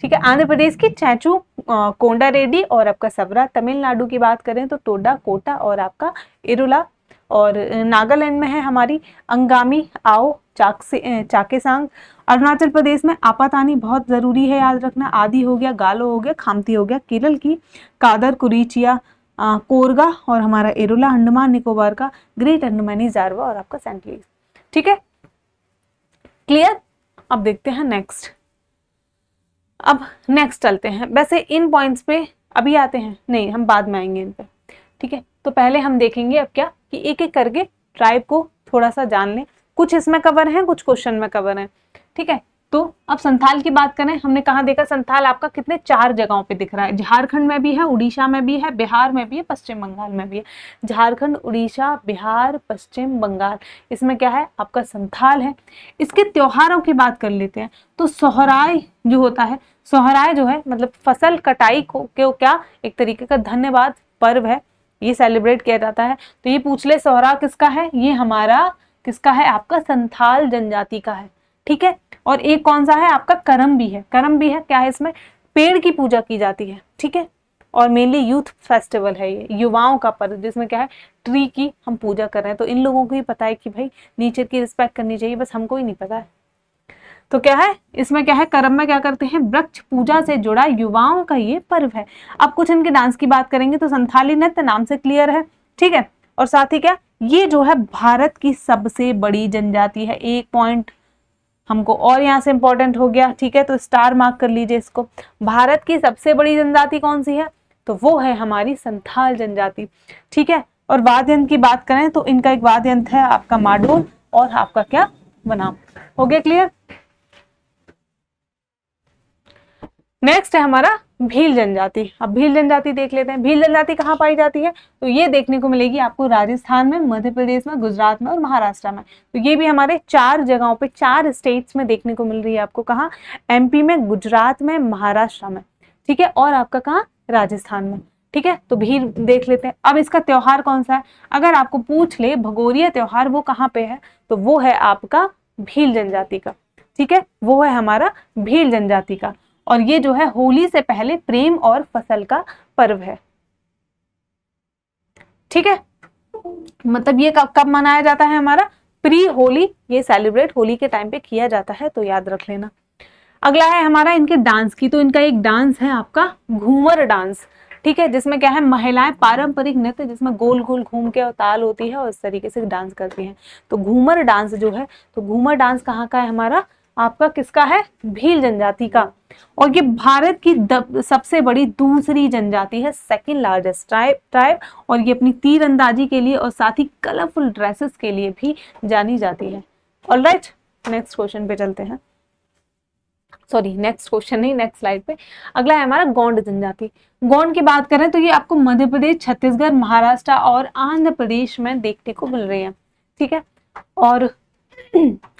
ठीक है। आंध्र प्रदेश की चैचू, कोंडा रेड्डी और आपका सबरा। तमिलनाडु की बात करें तो टोडा, कोटा और आपका इरुला। और नागालैंड में है हमारी अंगामी, आओ, चाकेसांग। अरुणाचल प्रदेश में आपातानी, बहुत जरूरी है याद रखना, आदि हो गया, गालो हो गया, खामती हो गया। केरल की कादर, कुरीचिया, कोरगा और हमारा इरुला। अंडमान निकोबार का ग्रेट अंडमानी, जारवा और आपका सेंटलीज, ठीक है, क्लियर। अब देखते हैं नेक्स्ट, अब नेक्स्ट चलते हैं। वैसे इन पॉइंट्स पे अभी आते हैं नहीं, हम बाद में आएंगे इन पे, ठीक है। तो पहले हम देखेंगे अब क्या कि एक एक करके ट्राइब को थोड़ा सा जान लें, कुछ इसमें कवर है, कुछ क्वेश्चन में कवर है, ठीक है। तो अब संथाल की बात करें, हमने कहाँ देखा संथाल आपका कितने 4 जगहों पे दिख रहा है। झारखंड में भी है, उड़ीसा में भी है, बिहार में भी है, पश्चिम बंगाल में भी है। झारखंड, उड़ीसा, बिहार, पश्चिम बंगाल, इसमें क्या है आपका संथाल है। इसके त्योहारों की बात कर लेते हैं तो सोहराय जो होता है, सोहराय जो है मतलब फसल कटाई को क्या एक तरीके का धन्यवाद पर्व है, ये सेलिब्रेट किया जाता है। तो ये पूछ ले सोहरा किसका है, ये हमारा किसका है, आपका संथाल जनजाति का है, ठीक है। और एक कौन सा है आपका, करम भी है। करम भी है, क्या है इसमें, पेड़ की पूजा की जाती है, ठीक है। और मेनली यूथ फेस्टिवल है ये, युवाओं का पर्व, जिसमें क्या है ट्री की हम पूजा कर रहे हैं। तो इन लोगों को ही पता है कि भाई नेचर की रिस्पेक्ट करनी चाहिए, बस हमको ही नहीं पता है। तो क्या है इसमें, क्या है करम में क्या करते हैं, वृक्ष पूजा से जुड़ा युवाओं का ये पर्व है। अब कुछ इनके डांस की बात करेंगे तो संथाली नृत्य नाम से क्लियर है, ठीक है। और साथ ही क्या, ये जो है भारत की सबसे बड़ी जनजाति है। एक पॉइंट हमको और यहाँ से इंपॉर्टेंट हो गया, ठीक है। तो स्टार मार्क कर लीजिए इसको। भारत की सबसे बड़ी जनजाति कौन सी है, तो वो है हमारी संथाल जनजाति, ठीक है। और वाद्य यंत्र की बात करें तो इनका एक वाद्य यंत्र है आपका माडोल और आपका क्या बनाम। हो गया क्लियर। नेक्स्ट है हमारा भील जनजाति। अब भील जनजाति देख लेते हैं। भील जनजाति कहाँ पाई जाती है, तो ये देखने को मिलेगी आपको राजस्थान में, मध्य प्रदेश में, गुजरात में और महाराष्ट्र में। तो ये भी हमारे 4 जगहों पे, 4 स्टेट्स में देखने को मिल रही है आपको। कहाँ, एमपी में, गुजरात में, महाराष्ट्र में, ठीक है। और आपका कहाँ, राजस्थान में, ठीक है। तो भील देख लेते हैं। अब इसका त्योहार कौन सा है, अगर आपको पूछ ले भगोरिया त्योहार वो कहाँ पे है, तो वो है आपका भील जनजाति का, ठीक है। वो है हमारा भील जनजाति का। और ये जो है होली से पहले प्रेम और फसल का पर्व है, ठीक है। मतलब ये कब मनाया जाता है, हमारा प्री होली, ये सेलिब्रेट होली के टाइम पे किया जाता है, तो याद रख लेना। अगला है हमारा इनके डांस की। तो इनका एक डांस है आपका घूमर डांस, ठीक है, जिसमें क्या है महिलाएं पारंपरिक नृत्य जिसमें गोल गोल घूम के और ताल होती है और इस तरीके से डांस करती हैं। तो घूमर डांस जो है, तो घूमर डांस कहाँ का है हमारा, आपका किसका है, भील जनजाति का। और ये भारत की सबसे बड़ी दूसरी जनजाति है, सेकंड लार्जेस्ट ट्राइब। और ये अपनी तीर अंदाजी के लिए और साथ ही कलरफुल ड्रेसेस के लिए भी जानी जाती है। ऑलराइट, नेक्स्ट क्वेश्चन पे चलते हैं। सॉरी, नेक्स्ट क्वेश्चन नहीं, नेक्स्ट स्लाइड पे। अगला है हमारा गोंड जनजाति। गोंड की बात करें तो ये आपको मध्य प्रदेश, छत्तीसगढ़, महाराष्ट्र और आंध्र प्रदेश में देखने को मिल रही है, ठीक है। और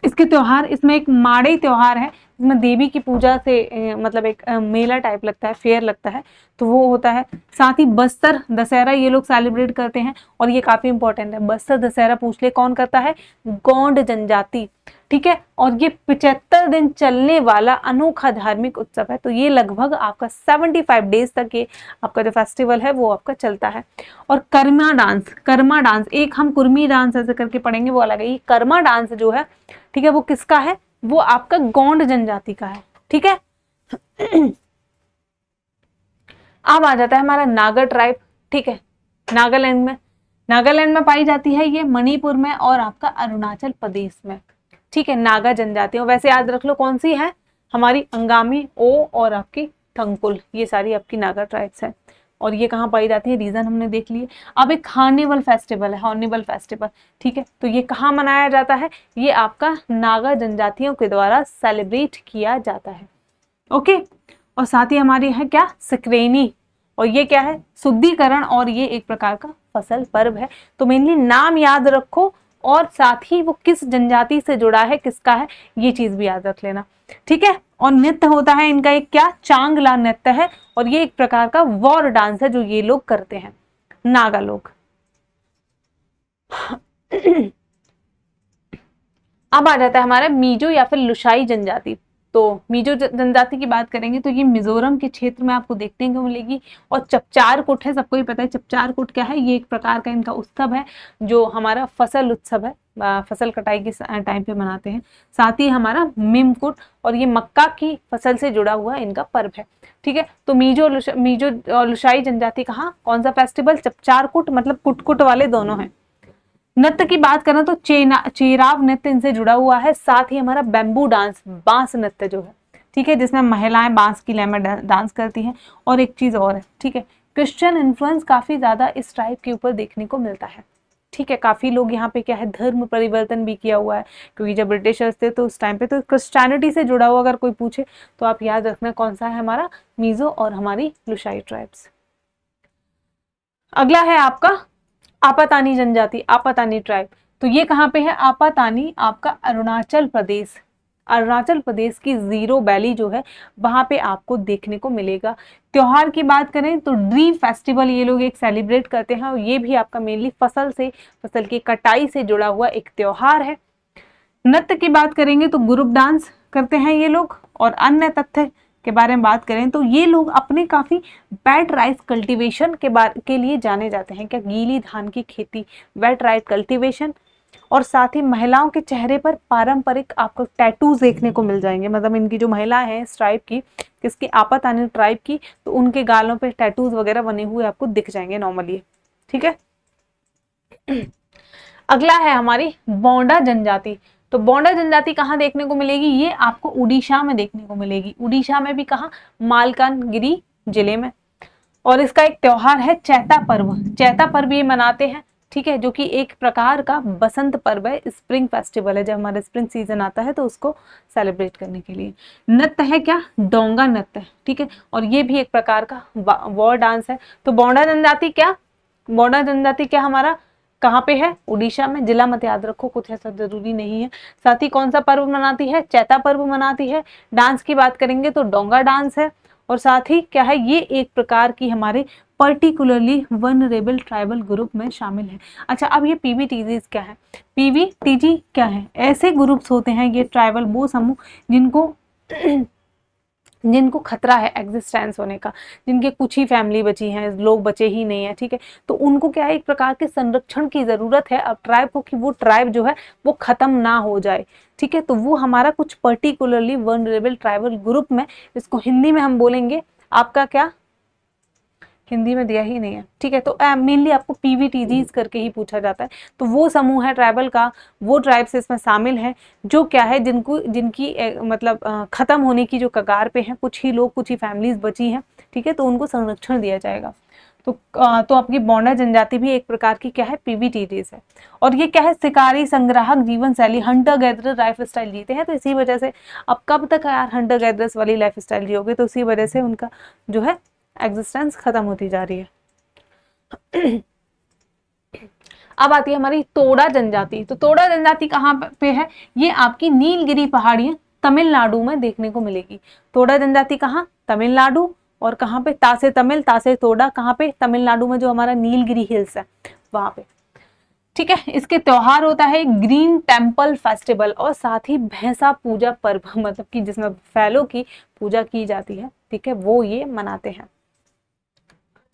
इसके त्योहार, इसमें एक माड़े त्योहार है जिसमें देवी की पूजा से मतलब एक मेला टाइप लगता है, फेयर लगता है, तो वो होता है। साथ ही बस्तर दशहरा ये लोग सेलिब्रेट करते हैं और ये काफी इंपॉर्टेंट है। बस्तर दशहरा पूछ ले कौन करता है, गोंड जनजाति, ठीक है। और ये 75 दिन चलने वाला अनोखा धार्मिक उत्सव है। तो ये लगभग आपका 75 डेज तक ये आपका जो फेस्टिवल है वो आपका चलता है। और कर्मा डांस, एक हम कुर्मी डांस ऐसे करके पढ़ेंगे, वो अलग है। ये कर्मा डांस जो है, ठीक है, वो किसका है, वो आपका गोंड जनजाति का है। ठीक है। अब आ जाता है हमारा नागा ट्राइब। ठीक है, नागालैंड में पाई जाती है ये, मणिपुर में और आपका अरुणाचल प्रदेश में। ठीक है, नागा जनजातियों, वैसे याद रख लो कौन सी है, हमारी अंगामी, ओ और आपकी थंगकुल, ये सारी आपकी नागा ट्राइब्स है। और ये कहाँ पाई जाती है, रीजन हमने देख लिए। अब एक हॉर्निबल फेस्टिवल है, हॉर्निबल फेस्टिवल। ठीक है, तो ये कहाँ मनाया जाता है, ये आपका नागा जनजातियों के द्वारा सेलिब्रेट किया जाता है। ओके, और साथ ही हमारी है क्या, सक्रेनी, और ये क्या है, शुद्धिकरण, और ये एक प्रकार का फसल पर्व है। तो मेनली नाम याद रखो और साथ ही वो किस जनजाति से जुड़ा है, किसका है, ये चीज भी याद रख लेना। ठीक है, और नृत्य होता है इनका एक क्या, चांगला नृत्य है, और ये एक प्रकार का वॉर डांस है जो ये लोग करते हैं, नागा लोग। अब आ जाता है हमारा मीजो या फिर लुशाई जनजाति। तो मीजो जनजाति की बात करेंगे तो ये मिजोरम के क्षेत्र में आपको देखने को मिलेगी। और चपचार कुट है, सबको ही पता है चपचार कुट क्या है, ये एक प्रकार का इनका उत्सव है जो हमारा फसल उत्सव है, फसल कटाई के टाइम पे मनाते हैं। साथ ही हमारा मिमकुट, और ये मक्का की फसल से जुड़ा हुआ इनका पर्व है। ठीक है, तो मीजो और लुशाई जनजाति कहाँ, कौन सा फेस्टिवल, चपचार कुट, मतलब कुट वाले दोनों हैं। नृत्य की बात करें तो चेराव नृत्य इनसे जुड़ा हुआ है। साथ ही हमारा बैम्बू डांस, बांस नृत्य जो है, ठीक है, जिसमें महिलाएं बांस की लय में डांस करती हैं। और एक चीज और है, ठीक है, क्रिश्चियन इन्फ्लुएंस काफी ज्यादा इस ट्राइब के ऊपर देखने को मिलता है। ठीक है, काफी लोग यहाँ पे क्या है, धर्म परिवर्तन भी किया हुआ है, क्योंकि जब ब्रिटिशर्स थे तो उस टाइम पे तो क्रिश्चियनिटी से जुड़ा हुआ अगर कोई पूछे तो आप याद रखना कौन सा है, हमारा मीजो और हमारी लुशाई ट्राइब्स। अगला है आपका आपातानी जनजाति, आपातानी ट्राइब। तो ये कहाँ पे है, आपातानी आपका अरुणाचल प्रदेश, अरुणाचल प्रदेश की जीरो वैली जो है वहां पे आपको देखने को मिलेगा। त्योहार की बात करें तो ड्री फेस्टिवल ये लोग एक सेलिब्रेट करते हैं, और ये भी आपका मेनली फसल की कटाई से जुड़ा हुआ एक त्योहार है। नृत्य की बात करेंगे तो ग्रुप डांस करते हैं ये लोग। और अन्य तथ्य के बारे में बात करें तो ये लोग अपने काफी वेट राइस कल्टीवेशन के लिए जाने जाते हैं। क्या, गीली धान की खेती, वेट राइस कल्टीवेशन, और साथ ही महिलाओं के चेहरे पर पारंपरिक आपको टैटूज देखने को मिल जाएंगे। मतलब इनकी जो महिला है इस ट्राइब की, किसकी, आपातानी ट्राइब की, तो उनके गालों पे टैटूज वगैरह बने हुए आपको दिख जाएंगे नॉर्मली। ठीक है, अगला है हमारी बोंडा जनजाति। तो बोंडा जनजाति कहाँ देखने को मिलेगी, ये आपको उड़ीसा में देखने को मिलेगी। उड़ीसा में भी कहाँ, मालकानगिरी जिले में। और इसका एक त्योहार है चैता पर्व, चैता पर्व ये मनाते हैं। ठीक है, जो कि एक प्रकार का बसंत पर्व है, स्प्रिंग फेस्टिवल है, जब हमारा स्प्रिंग सीजन आता है तो उसको सेलिब्रेट करने के लिए। नृत्य है क्या, डोंगा नृत्य। ठीक है, और ये भी एक प्रकार का वॉर डांस है। तो बोंडा जनजाति क्या हमारा कहाँ पे है, उड़ीसा में। जिला मत याद रखो, कुछ ऐसा जरूरी नहीं है। साथ ही कौन सा पर्व मनाती है, चैता पर्व मनाती है। डांस की बात करेंगे तो डोंगा डांस है। और साथ ही क्या है, ये एक प्रकार की हमारे पर्टिकुलरली वनरेबल ट्राइबल ग्रुप में शामिल है। अच्छा, अब ये पीवीटीजी क्या है, पीवीटीजी क्या है, ऐसे ग्रुप्स होते हैं ये ट्राइबल वो समूह जिनको खतरा है एग्जिस्टेंस होने का, जिनके कुछ ही फैमिली बची हैं, लोग बचे ही नहीं है। ठीक है, तो उनको क्या है, एक प्रकार के संरक्षण की जरूरत है अब ट्राइब को, कि वो ट्राइब जो है वो खत्म ना हो जाए। ठीक है, तो वो हमारा कुछ पर्टिकुलरली वनरेबल ट्राइबल ग्रुप में, इसको हिंदी में हम बोलेंगे आपका क्या, हिंदी में दिया ही नहीं है। ठीक है, तो मेनली आपको पीवीटीजीज करके ही पूछा जाता है। तो वो समूह है ट्राइबल का, वो ट्राइब्स इसमें शामिल है जो क्या है, जिनकी मतलब खत्म होने की जो कगार पे हैं, कुछ ही लोग, कुछ ही फैमिलीज बची हैं। ठीक है, तो उनको संरक्षण दिया जाएगा। तो आपकी बोंडा जनजाति भी एक प्रकार की क्या है, पीवीटीजीज है। और ये क्या है, शिकारी संग्राहक जीवन शैली, हंटर गैदरर लाइफ स्टाइल जीते हैं। तो इसी वजह से, अब कब तक यार हंटर गैदरर्स वाली लाइफ स्टाइल जियोगे, तो इसी वजह से उनका जो है एग्जिस्टेंस खत्म होती जा रही है। अब आती है हमारी तोड़ा जनजाति। तो तोड़ा जनजाति कहाँ पे है, ये आपकी नीलगिरी पहाड़ियां तमिलनाडु में देखने को मिलेगी। तोड़ा जनजाति कहाँ, तमिलनाडु। और कहाँ पे, तासे तमिल, तासे तोड़ा, कहाँ पे, तमिलनाडु में, जो हमारा नीलगिरी हिल्स है वहां पे। ठीक है, इसके त्योहार होता है ग्रीन टेम्पल फेस्टिवल, और साथ ही भैंसा पूजा पर्व, मतलब कि जिसमें फैलो की पूजा की जाती है। ठीक है, वो ये मनाते हैं।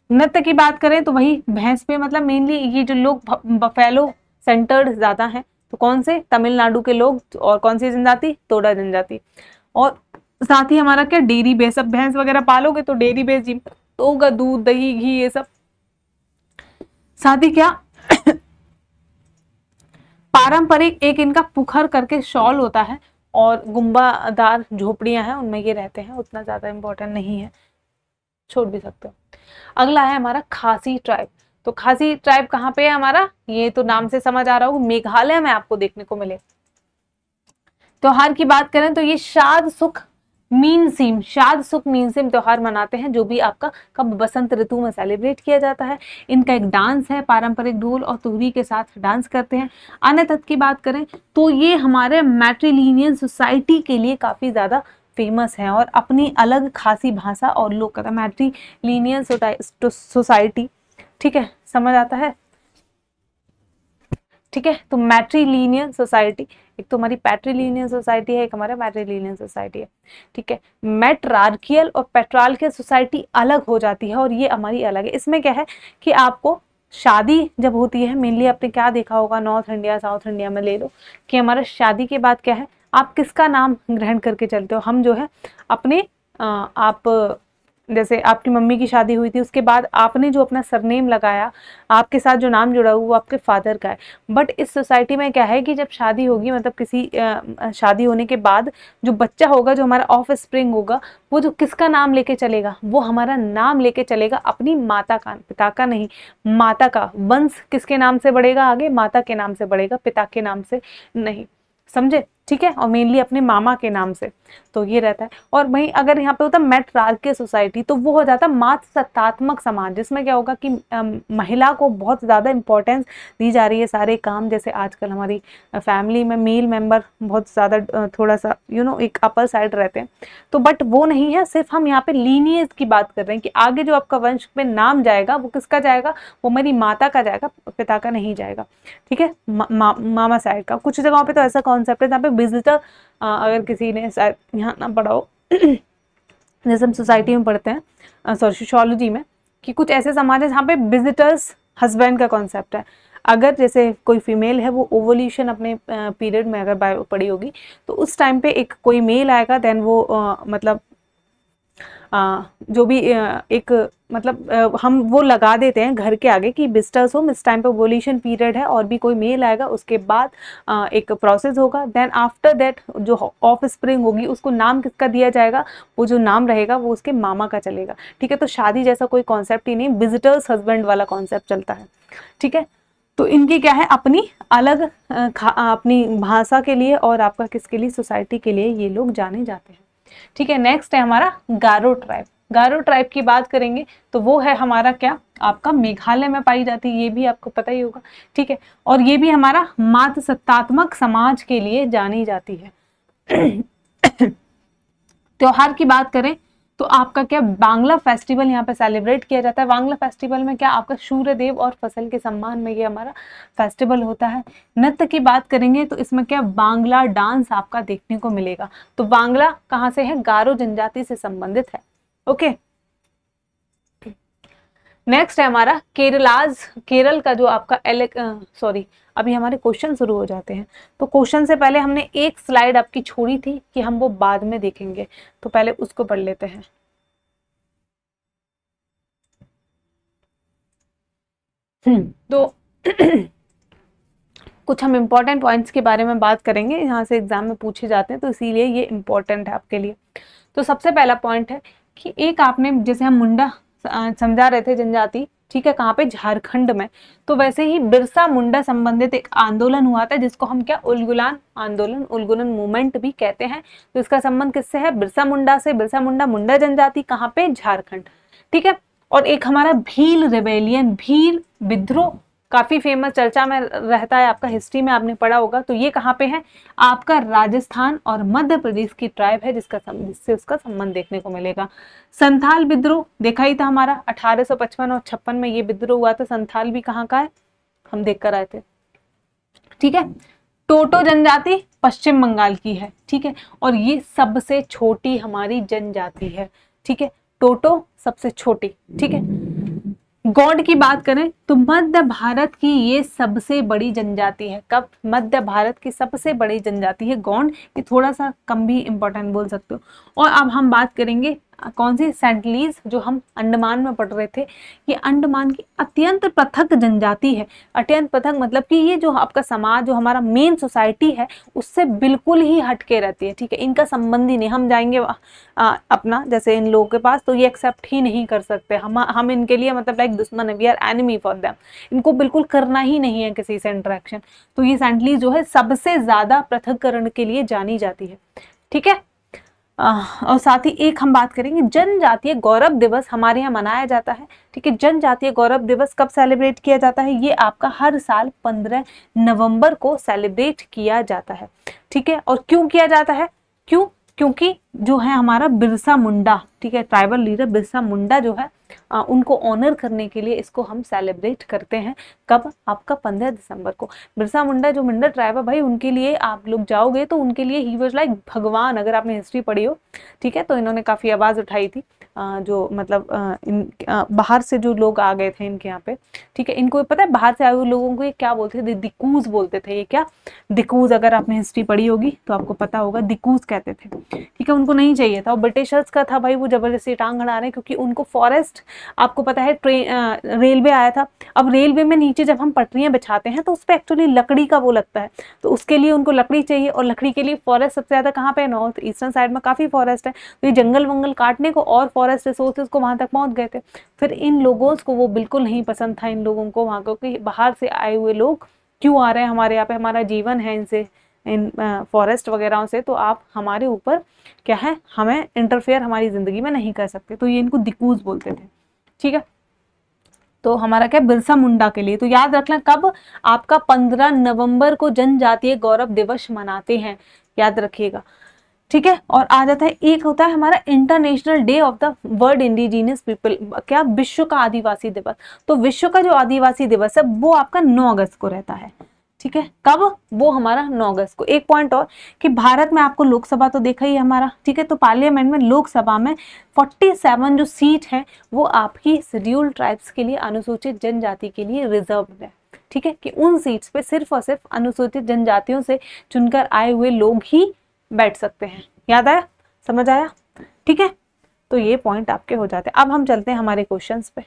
नृत्य की बात करें तो वही भैंस पे, मतलब मेनली ये जो लोग बफेलो सेंटर्ड ज्यादा हैं, तो कौन से? तमिलनाडु के लोग। और कौन सी जनजाति? तोड़ा जनजाति। और साथ ही हमारा क्या, डेयरी बेस। अब भैंस वगैरह पालोगे तो डेयरी बेस जी, तो होगा दूध दही घी ये सब। साथ ही क्या पारंपरिक एक इनका पुखर करके शॉल होता है और गुंबादार झोपड़ियां हैं, उनमें ये रहते हैं, उतना ज्यादा इंपॉर्टेंट नहीं है, छोड़ भी सकते हो। अगला है हमारा खासी ट्राइब। तो खासी ट्राइब कहाँ पे है हमारा? ये तो नाम से समझ आ रहा होगा, मेघालय में आपको देखने को मिले। त्योहार की बात करें तो ये शाद सुख मीनसीम त्योहार मनाते हैं, जो भी आपका कब बसंत ऋतु में सेलिब्रेट किया जाता है। इनका एक डांस है, पारंपरिक ढोल और तुहरी के साथ डांस करते हैं। अन्य तत्व की बात करें तो ये हमारे मैट्रिलिनियल सोसाइटी के लिए काफी ज्यादा फेमस है और अपनी अलग खासी भाषा और लोक कथा। मैट्रिलिनियल सोसाइटी, ठीक है, समझ आता है? ठीक है, तो मैट्रिलिनियल सोसाइटी, एक तो हमारी पैट्रिलिनियल सोसाइटी है, एक हमारा मैट्रिलिनियल सोसाइटी है। ठीक है, मैट्रार्कियल और पेट्रार्कियल सोसाइटी अलग हो जाती है और ये हमारी अलग है। इसमें क्या है कि आपको शादी जब होती है, मेनली आपने क्या देखा होगा नॉर्थ इंडिया साउथ इंडिया में ले लो, कि हमारा शादी के बाद क्या है, आप किसका नाम ग्रहण करके चलते हो? हम जो है अपने आप जैसे आपकी मम्मी की शादी हुई थी, उसके बाद आपने जो अपना सरनेम लगाया, आपके साथ जो नाम जुड़ा हुआ वो आपके फादर का है। बट इस सोसाइटी में क्या है कि जब शादी होगी, मतलब किसी शादी होने के बाद जो बच्चा होगा, जो हमारा ऑफ स्प्रिंग होगा, वो जो किसका नाम लेके चलेगा, वो हमारा नाम लेके चलेगा अपनी माता का, पिता का नहीं, माता का। वंश किसके नाम से बढ़ेगा आगे? माता के नाम से बढ़ेगा, पिता के नाम से नहीं, समझे? ठीक है, और मेनली अपने मामा के नाम से, तो ये रहता है। और वहीं अगर यहाँ पे होता मैट्रार्कियल सोसाइटी, तो वो हो जाता मातृसत्तात्मक समाज, जिसमें क्या होगा कि महिला को बहुत ज़्यादा इंपॉर्टेंस दी जा रही है। सारे काम जैसे आजकल हमारी फैमिली में मेल मेंबर बहुत ज़्यादा थोड़ा सा एक अपर साइड रहते हैं, तो बट वो नहीं है, सिर्फ हम यहाँ पे लीनियज की बात कर रहे हैं कि आगे जो आपका वंश में नाम जाएगा वो किसका जाएगा? वो मेरी माता का जाएगा, पिता का नहीं जाएगा। ठीक है, मामा साइड का। कुछ जगहों पे तो ऐसा कॉन्सेप्ट है जहाँ पे विजिटर, अगर किसी ने शायद यहाँ ना पढ़ा हो जैसे हम सोसाइटी में पढ़ते हैं, सॉरी सोशियोलॉजी में, कि कुछ ऐसे समाज है जहाँ पे विजिटर्स हस्बैंड का कॉन्सेप्ट है। अगर जैसे कोई फीमेल है, वो ओवोल्यूशन अपने पीरियड में अगर बायो पढ़ी होगी, तो उस टाइम पे एक कोई मेल आएगा, देन वो मतलब जो भी एक मतलब हम वो लगा देते हैं घर के आगे कि विजिटर्स होम, इस टाइम पे ओवोल्यूशन पीरियड है, और भी कोई मेल आएगा, उसके बाद एक प्रोसेस होगा, देन आफ्टर दैट जो ऑफ स्प्रिंग होगी उसको नाम किसका दिया जाएगा? वो जो नाम रहेगा वो उसके मामा का चलेगा। ठीक है, तो शादी जैसा कोई कॉन्सेप्ट ही नहीं, विजिटर्स हस्बैंड वाला कॉन्सेप्ट चलता है। ठीक है, तो इनकी क्या है, अपनी अलग अपनी भाषा के लिए और आपका किसके लिए, सोसाइटी के लिए ये लोग जाने जाते हैं। ठीक है, नेक्स्ट है हमारा गारो ट्राइब। गारो ट्राइब की बात करेंगे तो वो है हमारा क्या, आपका मेघालय में पाई जाती है, ये भी आपको पता ही होगा। ठीक है, और ये भी हमारा मातृसत्तात्मक समाज के लिए जानी जाती है। त्योहार की बात करें तो आपका क्या, बांग्ला फेस्टिवल यहाँ पे सेलिब्रेट किया जाता है। बांग्ला फेस्टिवल में क्या, आपका सूर्य देव और फसल के सम्मान में ये हमारा फेस्टिवल होता है। नृत्य की बात करेंगे तो इसमें क्या, बांग्ला डांस आपका देखने को मिलेगा। तो बांग्ला कहाँ से है? गारो जनजाति से संबंधित है। ओके, नेक्स्ट है हमारा केरल का जो आपका सॉरी, अभी हमारे क्वेश्चन शुरू हो जाते हैं, तो क्वेश्चन से पहले हमने एक स्लाइड आपकी छोड़ी थी कि हम वो बाद में देखेंगे, तो पहले उसको पढ़ लेते हैं। तो कुछ हम इम्पोर्टेंट पॉइंट्स के बारे में बात करेंगे, यहाँ से एग्जाम में पूछे जाते हैं, तो इसीलिए ये इम्पोर्टेंट है आपके लिए। तो सबसे पहला पॉइंट है कि एक आपने, जैसे हम मुंडा समझा रहे थे जनजाति, ठीक है, कहाँ पे, झारखंड में, तो वैसे ही बिरसा मुंडा संबंधित एक आंदोलन हुआ था जिसको हम क्या, उलगुलान आंदोलन, उलगुलन मूवमेंट भी कहते हैं। तो इसका संबंध किससे है? बिरसा मुंडा से। बिरसा मुंडा, मुंडा जनजाति, कहाँ पे, झारखंड। ठीक है, और एक हमारा भील रिबेलियन, भील विद्रोह, काफी फेमस, चर्चा में रहता है, आपका हिस्ट्री में आपने पढ़ा होगा। तो ये कहाँ पे है? आपका राजस्थान और मध्य प्रदेश की ट्राइब है जिससे उसका संबंध देखने को मिलेगा। संथाल विद्रोह देखा ही था हमारा, 1855 और 56 में ये विद्रोह हुआ था। संथाल भी कहाँ का है, हम देख कर आए थे। ठीक है, टोटो जनजाति पश्चिम बंगाल की है। ठीक है, और ये सबसे छोटी हमारी जनजाति है। ठीक है, टोटो सबसे छोटी। ठीक है, गौड़ की बात करें तो मध्य भारत की ये सबसे बड़ी जनजाति है। कब? मध्य भारत की सबसे बड़ी जनजाति है गौड़। ये थोड़ा सा कम भी इंपॉर्टेंट बोल सकते हो। और अब हम बात करेंगे कौन सी? सेंटलीज, जो हम अंडमान में पढ़ रहे थे। ये अंडमान की अत्यंत पृथक जनजाति है। अत्यंत पृथक मतलब कि ये जो आपका समाज, जो हमारा मेन सोसाइटी है, उससे बिल्कुल ही हटके रहती है। ठीक है, इनका संबंध ही नहीं। हम जाएंगे अपना जैसे इन लोगों के पास, तो ये एक्सेप्ट ही नहीं कर सकते। हम इनके लिए मतलब लाइक दुश्मन है, we are enemy for them. इनको बिल्कुल करना ही नहीं है किसी से इंटरेक्शन। तो ये सेंटलीज जो है सबसे ज्यादा पृथक्करण के लिए जानी जाती है। ठीक है, और साथ ही एक हम बात करेंगे जनजातीय गौरव दिवस हमारे यहाँ मनाया जाता है। ठीक है, जनजातीय गौरव दिवस कब सेलिब्रेट किया जाता है? ये आपका हर साल 15 नवंबर को सेलिब्रेट किया जाता है। ठीक है, और क्यों किया जाता है? क्योंकि जो है हमारा बिरसा मुंडा, ठीक है, ट्राइबल लीडर बिरसा मुंडा जो है, उनको ऑनर करने के लिए इसको हम सेलिब्रेट करते हैं। कब? आपका 15 दिसंबर को। बिरसा मुंडा जो मुंडा ट्राइब है भाई, उनके लिए आप लोग जाओगे तो उनके लिए ही वाज लाइक भगवान। अगर आपने हिस्ट्री पढ़ी हो, ठीक है, तो इन्होंने काफ़ी आवाज़ उठाई थी। जो मतलब बाहर से जो लोग आ गए थे इनके यहाँ पे, ठीक है, इनको पता है बाहर से आए हुए लोगों को ये क्या बोलते थे? दिकूज बोलते थे। ये क्या? दिकूज। अगर आपने हिस्ट्री पढ़ी होगी तो आपको पता होगा, दिकूज कहते थे। ठीक है, उनको नहीं चाहिए था, और ब्रिटिशर्स का था भाई, वो जबरदस्ती टांग अड़ा रहे, क्योंकि उनको फॉरेस्ट, आपको पता है रेलवे आया था। अब रेलवे में नीचे जब हम पटरियां बिछाते हैं तो उस पर एक्चुअली लकड़ी का वो लगता है, तो उसके लिए उनको लकड़ी चाहिए, और लकड़ी के लिए फॉरेस्ट सबसे ज्यादा कहाँ पे? नॉर्थ ईस्टर्न साइड में काफी फॉरेस्ट है। तो ये जंगल वंगल काटने को और फॉरेस्ट रिसोर्सेज को वहां तक पहुंच गए थे। फिर इन लोगों को वो बिल्कुल नहीं पसंद था, इन लोगों को वहां, क्योंकि बाहर से आए हुए लोग क्यों आ रहे हैं हमारे यहाँ पे? हमारा जीवन है इनसे, इन फॉरेस्ट वगैरह से, तो आप हमारे ऊपर क्या है, हमें इंटरफेयर हमारी जिंदगी में नहीं कर सकते। तो ये इनको दिकूज बोलते थे। ठीक है, तो हमारा क्या? बिरसा मुंडा के लिए। तो याद रखना कब? आपका 15 नवंबर को जनजातीय गौरव दिवस मनाते हैं, याद रखिएगा। ठीक है, और आ जाता है एक होता है हमारा international day of the world indigenous people. क्या? विश्व का आदिवासी दिवस। तो विश्व का जो आदिवासी दिवस है वो आपका 9 अगस्त को रहता है। ठीक है, कब? वो हमारा 9 अगस्त को। एक पॉइंट और कि भारत में आपको लोकसभा तो देखा ही है हमारा, ठीक है, तो पार्लियामेंट में, लोकसभा में 47 जो सीट है वो आपकी शेड्यूल्ड ट्राइब्स के लिए, अनुसूचित जनजाति के लिए रिजर्व है। ठीक है, कि उन सीट्स पे सिर्फ और सिर्फ अनुसूचित जनजातियों से चुनकर आए हुए लोग ही बैठ सकते हैं। याद आया? समझ आया? ठीक है, तो ये पॉइंट आपके हो जाते हैं। अब हम चलते हैं हमारे क्वेश्चंस पे।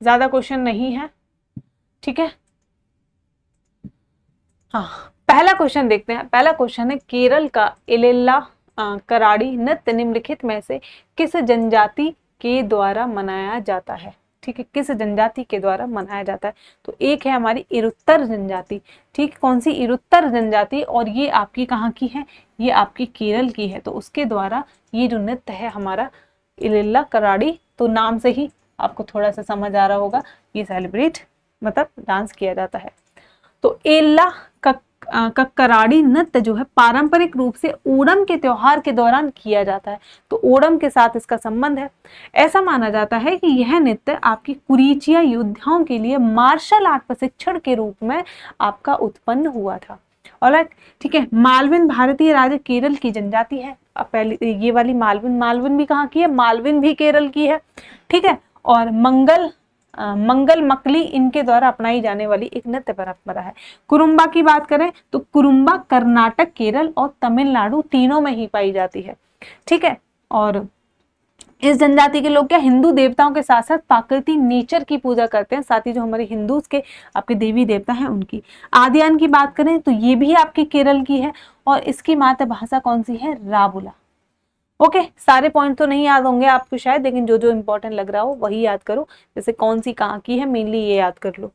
ज्यादा क्वेश्चन नहीं है, ठीक है। हाँ, पहला क्वेश्चन देखते हैं। पहला क्वेश्चन है, केरल का इलेल्ला कराड़ी नृत्य निम्नलिखित में से किस जनजाति के द्वारा मनाया जाता है? ठीक है, किस जनजाति के द्वारा मनाया जाता है? तो एक है हमारी इरुत्तर जनजाति। ठीक, कौन सी? इरुत्तर जनजाति, और ये आपकी कहाँ की है? ये आपकी केरल की है। तो उसके द्वारा ये जो नृत्य है हमारा इलेल्ला कराड़ी, तो नाम से ही आपको थोड़ा सा समझ आ रहा होगा, ये सेलिब्रेट मतलब डांस किया जाता है। तो एल्ला कराड़ी नृत्य जो है पारंपरिक रूप से ओणम के त्योहार के दौरान किया जाता है। तो ओणम के साथ इसका संबंध है। ऐसा माना जाता है कि यह नृत्य आपकी कुरीचिया योद्धाओं के लिए मार्शल आर्ट प्रशिक्षण के रूप में आपका उत्पन्न हुआ था। ऑलराइट, ठीक है। मालविन भारतीय राज्य केरल की जनजाति है। अब पहले ये वाली मालविन भी कहाँ की है? मालविन भी केरल की है। ठीक है, और मंगल मकली इनके द्वारा अपनाई जाने वाली एक नृत्य परंपरा है। कुरुम्बा की बात करें तो कुरुम्बा कर्नाटक, केरल और तमिलनाडु तीनों में ही पाई जाती है। ठीक है, और इस जनजाति के लोग क्या हिंदू देवताओं के साथ साथ प्राकृतिक नेचर की पूजा करते हैं। साथ ही जो हमारे हिंदूज के आपके देवी देवता हैं उनकी। आदियान की बात करें तो ये भी आपकी केरल की है, और इसकी मातृभाषा कौन सी है? राबुला। ओके, सारे पॉइंट तो नहीं याद होंगे आपको शायद, लेकिन जो जो इंपॉर्टेंट लग रहा हो वही याद करो। जैसे कौन सी कहाँ की है, मेनली ये याद कर लो।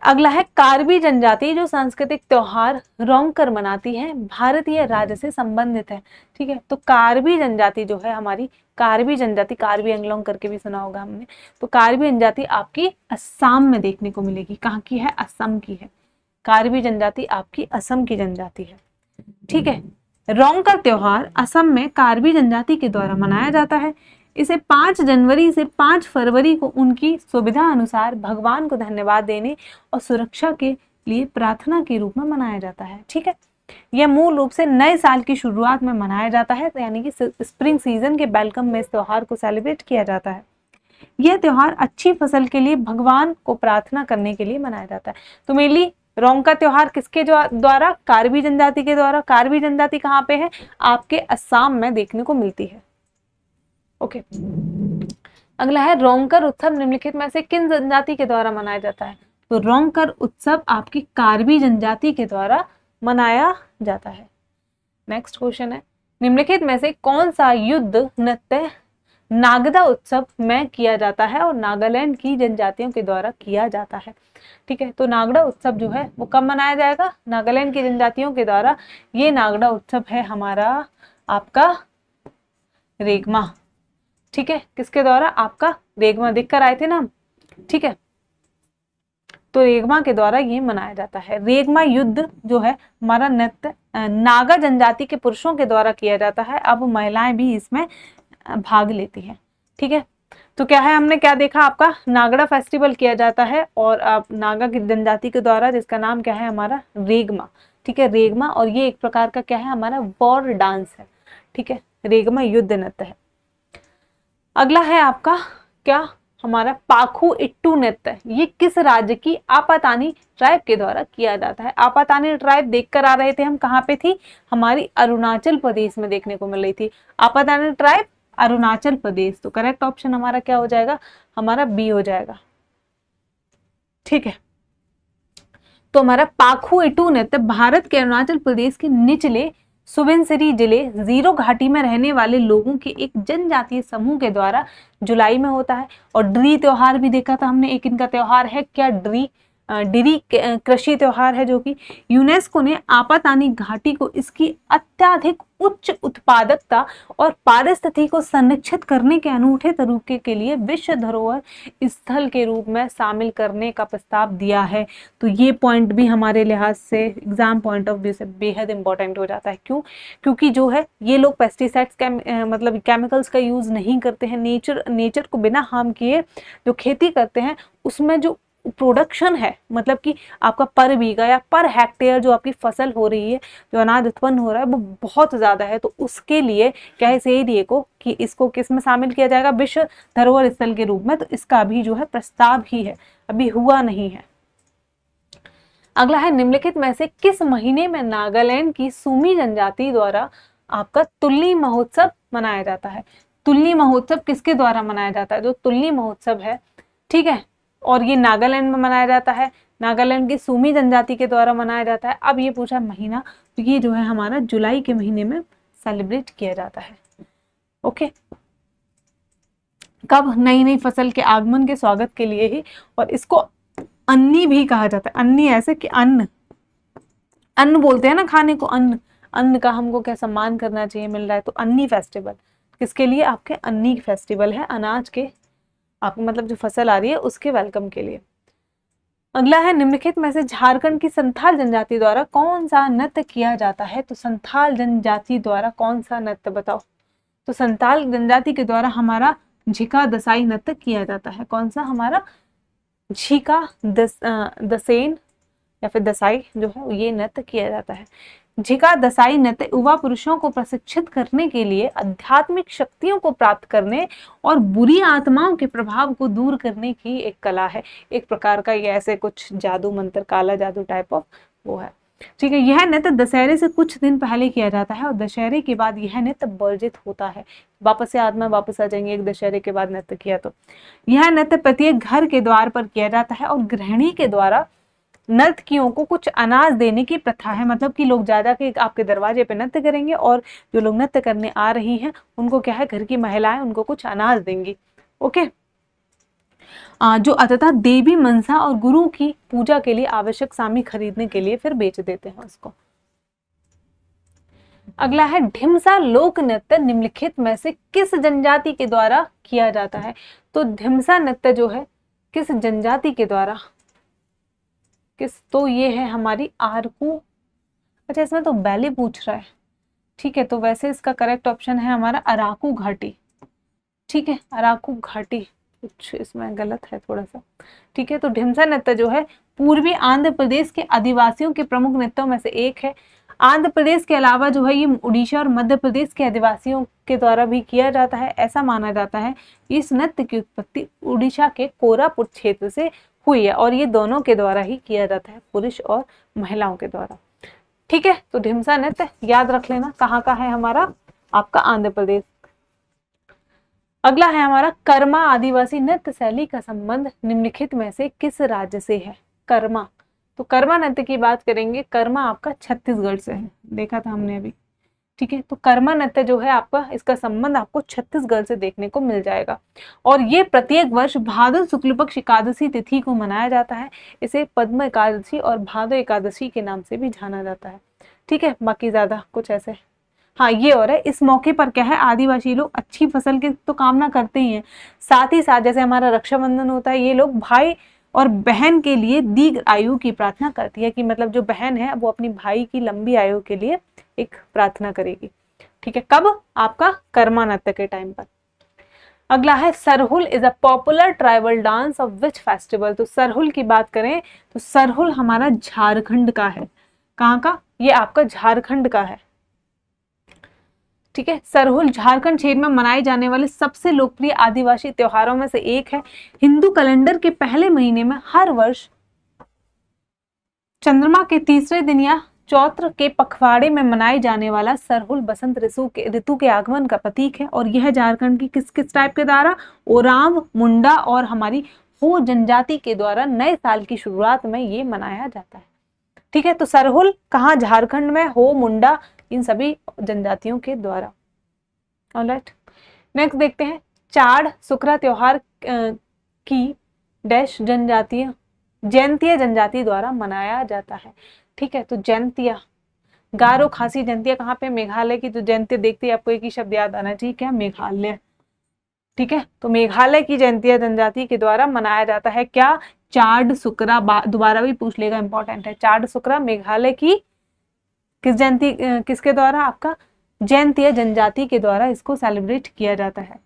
अगला है कार्बी जनजाति, जो सांस्कृतिक त्योहार रौंगकर मनाती है, भारतीय राज्य से संबंधित है। ठीक है, तो कार्बी जनजाति जो है हमारी, कार्बी जनजाति, कार्बी एंग्लोंग करके भी सुना होगा हमने, तो कार्बी जनजाति आपकी असम में देखने को मिलेगी। कहाँ की है? असम की है। कार्बी जनजाति आपकी असम की जनजाति है। ठीक है, रौंगकर त्योहार असम में कार्बी जनजाति के द्वारा मनाया जाता है। इसे 5 जनवरी से 5 फरवरी को उनकी सुविधा अनुसार भगवान को धन्यवाद देने और सुरक्षा के लिए प्रार्थना के रूप में मनाया जाता है। ठीक है, यह मूल रूप से नए साल की शुरुआत में मनाया जाता है, यानी कि स्प्रिंग सीजन के वेलकम में इस त्योहार को सेलिब्रेट किया जाता है। यह त्योहार अच्छी फसल के लिए भगवान को प्रार्थना करने के लिए मनाया जाता है। तो मेनली रोंग का त्योहार किसके द्वारा? कार्बी जनजाति के द्वारा। कार्बी जनजाति कहाँ पे है? आपके असम में देखने को मिलती है। ओके, अगला है रोंगकर उत्सव निम्नलिखित में से किन जनजाति के द्वारा मनाया जाता है? तो रोंगकर उत्सव आपकी कार्बी जनजाति के द्वारा मनाया जाता है। नेक्स्ट क्वेश्चन है, निम्नलिखित में से कौन सा युद्ध नृत्य नागदा उत्सव में किया जाता है और नागालैंड की जनजातियों के द्वारा किया जाता है? ठीक है, तो नागदा उत्सव जो है वो कब मनाया जाएगा? नागालैंड की जनजातियों के द्वारा। ये नागदा उत्सव है हमारा आपका रेगमा। ठीक है, किसके द्वारा? आपका रेगमा, देखकर आए थे ना। ठीक है, तो रेगमा के द्वारा ये मनाया जाता है। रेगमा युद्ध जो है हमारा नृत्य नागा जनजाति के पुरुषों के द्वारा किया जाता है। अब महिलाएं भी इसमें भाग लेती हैं। ठीक है, तो क्या है, हमने क्या देखा? आपका नागड़ा फेस्टिवल किया जाता है और आप नागा की जनजाति के द्वारा, जिसका नाम क्या है हमारा? रेगमा। ठीक है, रेगमा, और ये एक प्रकार का क्या है हमारा? वॉर डांस है। ठीक है, रेगमा युद्ध नृत्य है। अगला है आपका क्या हमारा? पाखु इट्टू नृत्य। ये किस राज्य की आपातानी ट्राइब के द्वारा किया जाता है? आपातानी ट्राइब देखकर आ रहे थे हम, कहाँ पे थी? हमारी अरुणाचल प्रदेश में देखने को मिल रही थी। आपातानी ट्राइब अरुणाचल प्रदेश। तो करेक्ट ऑप्शन हमारा क्या हो जाएगा? हमारा बी हो जाएगा। ठीक है, तो हमारा पाखु इट्टू नृत्य भारत के अरुणाचल प्रदेश के निचले सुबनसिरी जिले जीरो घाटी में रहने वाले लोगों के एक जनजातीय समूह के द्वारा जुलाई में होता है। और ड्री त्योहार भी देखा था हमने, एक इनका त्योहार है क्या? डिरी कृषि त्योहार है, जो कि यूनेस्को ने आपातानी घाटी को इसकी अत्यधिक उच्च उत्पादकता और पारिस्थितिकी को संरक्षित करने के अनूठे तरीके के लिए विश्व धरोहर स्थल के रूप में शामिल करने का प्रस्ताव दिया है। तो ये पॉइंट भी हमारे लिहाज से एग्जाम पॉइंट ऑफ व्यू से बेहद इंपॉर्टेंट हो जाता है। क्यों? क्योंकि जो है ये लोग पेस्टिसाइड्स मतलब केमिकल्स का यूज नहीं करते हैं। नेचर को बिना हार्म किए जो खेती करते हैं उसमें जो प्रोडक्शन है, मतलब कि आपका पर बीघा या पर हेक्टेयर जो आपकी फसल हो रही है, जो अनाज उत्पन्न हो रहा है, वो बहुत ज़्यादा है। तो उसके लिए क्या है, इस एरिया को कि इसको किस में शामिल किया जाएगा? विश्व धरोहर स्थल के रूप में। तो इसका भी जो है प्रस्ताव ही है, अभी हुआ नहीं है। अगला है, निम्नलिखित में से किस महीने में नागालैंड की सूमी जनजाति द्वारा आपका तुल्ली महोत्सव मनाया जाता है? तुल्ली महोत्सव किसके द्वारा मनाया जाता है? जो तुल्ली महोत्सव है, ठीक है, और ये नागालैंड में मनाया जाता है, नागालैंड की सूमी जनजाति के द्वारा मनाया जाता है। अब ये पूछा महीना, तो ये जो है हमारा जुलाई के महीने में सेलिब्रेट किया जाता है। ओके, कब? नई फसल के आगमन के स्वागत के लिए ही। और इसको अन्नी भी कहा जाता है। अन्नी ऐसे कि अन्न बोलते हैं ना खाने को, अन्न का हमको क्या सम्मान करना चाहिए, मिल रहा है। तो अन्नी फेस्टिवल किसके लिए? आपके अन्नी फेस्टिवल है, अनाज के आपको मतलब जो फसल आ रही है उसके वेलकम के लिए। अगला है, निम्नलिखित में से झारखंड की संथाल जनजाति द्वारा कौन सा नृत्य किया जाता है? तो संथाल जनजाति द्वारा कौन सा नृत्य बताओ? तो संथाल जनजाति के द्वारा हमारा झिका दसाई नृत्य किया जाता है। कौन सा? हमारा झिका दसेन या फिर दसाई जो है ये नृत्य किया जाता है। झिका दसाई नृत्य युवा पुरुषों को प्रशिक्षित करने के लिए आध्यात्मिक शक्तियों को प्राप्त करने और बुरी आत्माओं के प्रभाव को दूर करने की एक कला है। एक प्रकार का ये ऐसे कुछ जादू मंत्र, काला जादू टाइप ऑफ वो है। ठीक है, यह नृत्य दशहरे से कुछ दिन पहले किया जाता है और दशहरे के बाद यह नृत्य वर्जित होता है। वापस से आत्मा वापस आ जाएंगे एक दशहरे के बाद नृत्य किया तो। यह नृत्य प्रत्येक घर के द्वार पर किया जाता है और गृहिणी के द्वारा नर्तकियों को कुछ अनाज देने की प्रथा है। मतलब कि लोग ज्यादा के आपके दरवाजे पे नृत्य करेंगे और जो लोग नृत्य करने आ रही हैं उनको क्या है, घर की महिलाएं उनको कुछ अनाज देंगी। ओके, जो अतः देवी मनसा और गुरु की पूजा के लिए आवश्यक सामग्री खरीदने के लिए फिर बेच देते हैं उसको। अगला है, ढिमसा लोक नृत्य निम्नलिखित में से किस जनजाति के द्वारा किया जाता है? तो ढिमसा नृत्य जो है किस जनजाति के द्वारा तो ये है हमारी आरकू। अच्छा, इसमें तो बैली पूछ रहा है। ठीक है, तो वैसे इसका करेक्ट ऑप्शन है हमारा अराकू घाटी। ठीक है, अराकू घाटी, कुछ इसमें गलत है थोड़ा सा। ठीक है, तो ढिमसा नृत्य जो है पूर्वी आंध्र प्रदेश के आदिवासियों के प्रमुख नृत्यों में से एक है। आंध्र प्रदेश के अलावा जो है ये उड़ीसा और मध्य प्रदेश के आदिवासियों के द्वारा भी किया जाता है। ऐसा माना जाता है इस नृत्य की उत्पत्ति उड़ीसा के कोरापुट क्षेत्र से हुई है और ये दोनों के द्वारा ही किया जाता है, पुरुष और महिलाओं के द्वारा। ठीक है, तो ढिमसा नृत्य याद रख लेना कहाँ का है हमारा, आपका आंध्र प्रदेश। अगला है हमारा कर्मा आदिवासी नृत्य शैली का संबंध निम्नलिखित में से किस राज्य से है। कर्मा, तो कर्मा नृत्य की बात करेंगे, कर्मा आपका छत्तीसगढ़ से है, देखा था हमने अभी। ठीक है, तो कर्मा नृत्य जो है आपका, इसका संबंध आपको छत्तीसगढ़ से देखने को मिल जाएगा और ये प्रत्येक वर्ष भादो शुक्ल पक्ष एकादशी तिथि को मनाया जाता है। इसे पद्म एकादशी और भादो एकादशी के नाम से भी जाना जाता है। ठीक है, बाकी ज्यादा कुछ ऐसे हाँ ये और है, इस मौके पर क्या है, आदिवासी लोग अच्छी फसल की तो कामना करते ही हैं, साथ ही साथ जैसे हमारा रक्षाबंधन होता है, ये लोग भाई और बहन के लिए दीर्घ आयु की प्रार्थना करती है कि मतलब जो बहन है वो अपनी भाई की लंबी आयु के लिए एक प्रार्थना करेगी। ठीक है, कब, आपका कर्मा नृत्य के टाइम पर। अगला है Sarhul is a popular tribal dance of which festival. तो सरहुल की बात करें तो सरहुल हमारा झारखंड का है। कहाँ का, ये आपका झारखंड का है। ठीक है, सरहुल झारखंड क्षेत्र में मनाए जाने वाले सबसे लोकप्रिय आदिवासी त्योहारों में से एक है। हिंदू कैलेंडर के पहले महीने में हर वर्ष चंद्रमा के तीसरे दिन या चौत्र के पखवाड़े में मनाए जाने वाला सरहुल बसंत ऋतु के आगमन का प्रतीक है और यह झारखंड की किस किस टाइप के द्वारा, ओरांव, मुंडा और हमारी हो जनजाति के द्वारा नए साल की शुरुआत में ये मनाया जाता है। ठीक है, तो सरहुल कहाँ, झारखंड में, हो, मुंडा, इन सभी जनजातियों के द्वारा। ऑलराइट, नेक्स्ट देखते हैं, चाड़ सुकरा त्योहार की डैश जनजातीय जयंतिया जनजाति द्वारा मनाया जाता है। ठीक है, तो जयंतिया, गारो खासी जयंतिया कहाँ पे, मेघालय की। जो जयंतिया देखते ही आपको एक ही शब्द याद आना चाहिए, क्या, मेघालय। ठीक है, तो मेघालय की जयंतिया जनजाति के द्वारा मनाया जाता है क्या, चाड़ सुकरा। दोबारा भी पूछ लेगा, इंपॉर्टेंट है। चाड़ सुकरा मेघालय की किस जयंती, किसके द्वारा, आपका जयंतिया जनजाति के द्वारा इसको सेलिब्रेट किया जाता है।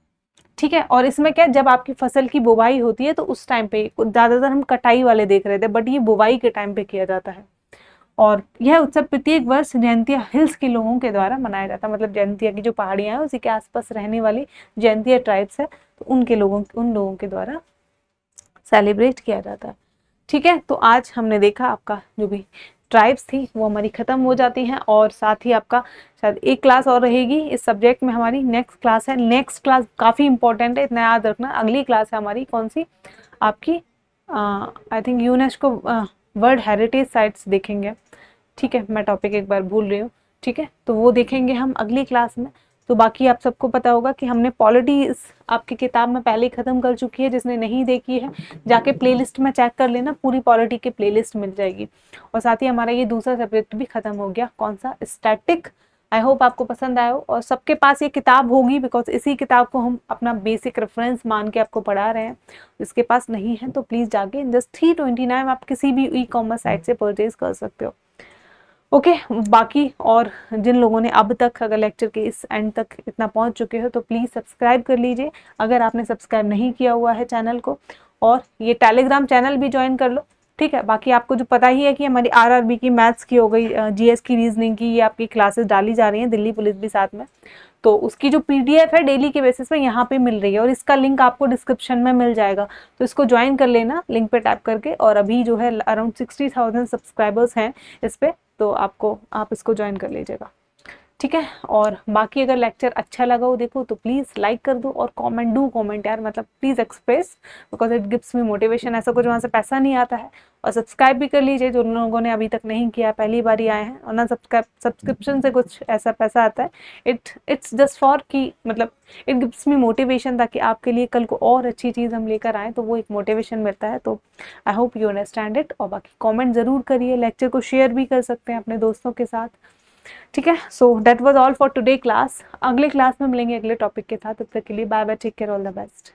ठीक है, और इसमें क्या, जब आपकी फसल की बुवाई होती है तो उस टाइम पे, ज्यादातर हम कटाई वाले देख रहे थे बट ये बुवाई के टाइम पे किया जाता है और यह उत्सव प्रत्येक वर्ष जयंतिया हिल्स के लोगों के द्वारा मनाया जाता है। मतलब जयंतिया की जो पहाड़ियां हैं उसी के आसपास रहने वाली जयंतिया ट्राइब्स है, तो उन लोगों के द्वारा सेलिब्रेट किया जाता है। ठीक है, तो आज हमने देखा आपका जो भी ट्राइब्स थी वो हमारी खत्म हो जाती हैं और साथ ही आपका शायद एक क्लास और रहेगी इस सब्जेक्ट में। हमारी नेक्स्ट क्लास है, नेक्स्ट क्लास काफ़ी इंपॉर्टेंट है, इतना याद रखना। अगली क्लास है हमारी कौन सी, आपकी I think UNESCO world heritage sites देखेंगे। ठीक है, मैं टॉपिक एक बार भूल रही हूँ। ठीक है, तो वो देखेंगे हम अगली क्लास में। तो बाकी आप सबको पता होगा कि हमने पॉलिटी आपकी किताब में पहले ही खत्म कर चुकी है। जिसने नहीं देखी है जाके प्लेलिस्ट में चेक कर लेना, पूरी पॉलिटी की प्लेलिस्ट मिल जाएगी। और साथ ही हमारा ये दूसरा सब्जेक्ट भी खत्म हो गया, कौन सा, स्टैटिक। आई होप आपको पसंद आया हो और सबके पास ये किताब होगी, बिकॉज इसी किताब को हम अपना बेसिक रेफरेंस मान के आपको पढ़ा रहे हैं। इसके पास नहीं है तो प्लीज़ जाके जस्ट 329 आप किसी भी ई कॉमर्स साइट से परचेज कर सकते हो। ओके, बाकी और जिन लोगों ने अब तक अगर लेक्चर के इस एंड तक इतना पहुंच चुके हो तो प्लीज़ सब्सक्राइब कर लीजिए अगर आपने सब्सक्राइब नहीं किया हुआ है चैनल को, और ये टेलीग्राम चैनल भी ज्वाइन कर लो। ठीक है, बाकी आपको जो पता ही है कि हमारी आरआरबी की मैथ्स की हो गई, जीएस की, रीजनिंग की, ये आपकी क्लासेस डाली जा रही हैं, दिल्ली पुलिस भी साथ में। तो उसकी जो पीडीएफ है डेली के बेसिस पे यहाँ पे मिल रही है और इसका लिंक आपको डिस्क्रिप्शन में मिल जाएगा, तो इसको ज्वाइन कर लेना लिंक पे टैप करके। और अभी जो है अराउंड 60,000 सब्सक्राइबर्स हैं इस पे, तो आप इसको ज्वाइन कर लीजिएगा। ठीक है, और बाकी अगर लेक्चर अच्छा लगा हो देखो तो प्लीज़ लाइक कर दो और कमेंट यार, मतलब please express, because it gives me motivation. ऐसा कुछ वहाँ से पैसा नहीं आता है। और सब्सक्राइब भी कर लीजिए जो लोगों ने अभी तक नहीं किया, पहली बार ही आए हैं, और ना सब्सक्रिप्शन से कुछ ऐसा पैसा आता है। इट्स जस्ट फॉर कि मतलब इट गिव्स मी मोटिवेशन, ताकि आपके लिए कल को और अच्छी चीज़ हम लेकर आएँ तो वो एक मोटिवेशन मिलता है। तो I hope you understand it. और बाकी कॉमेंट ज़रूर करिए, लेक्चर को शेयर भी कर सकते हैं अपने दोस्तों के साथ। ठीक है, so that was all for today class. अगले क्लास में मिलेंगे अगले टॉपिक के साथ, तब तक के लिए bye bye, take care, all the best.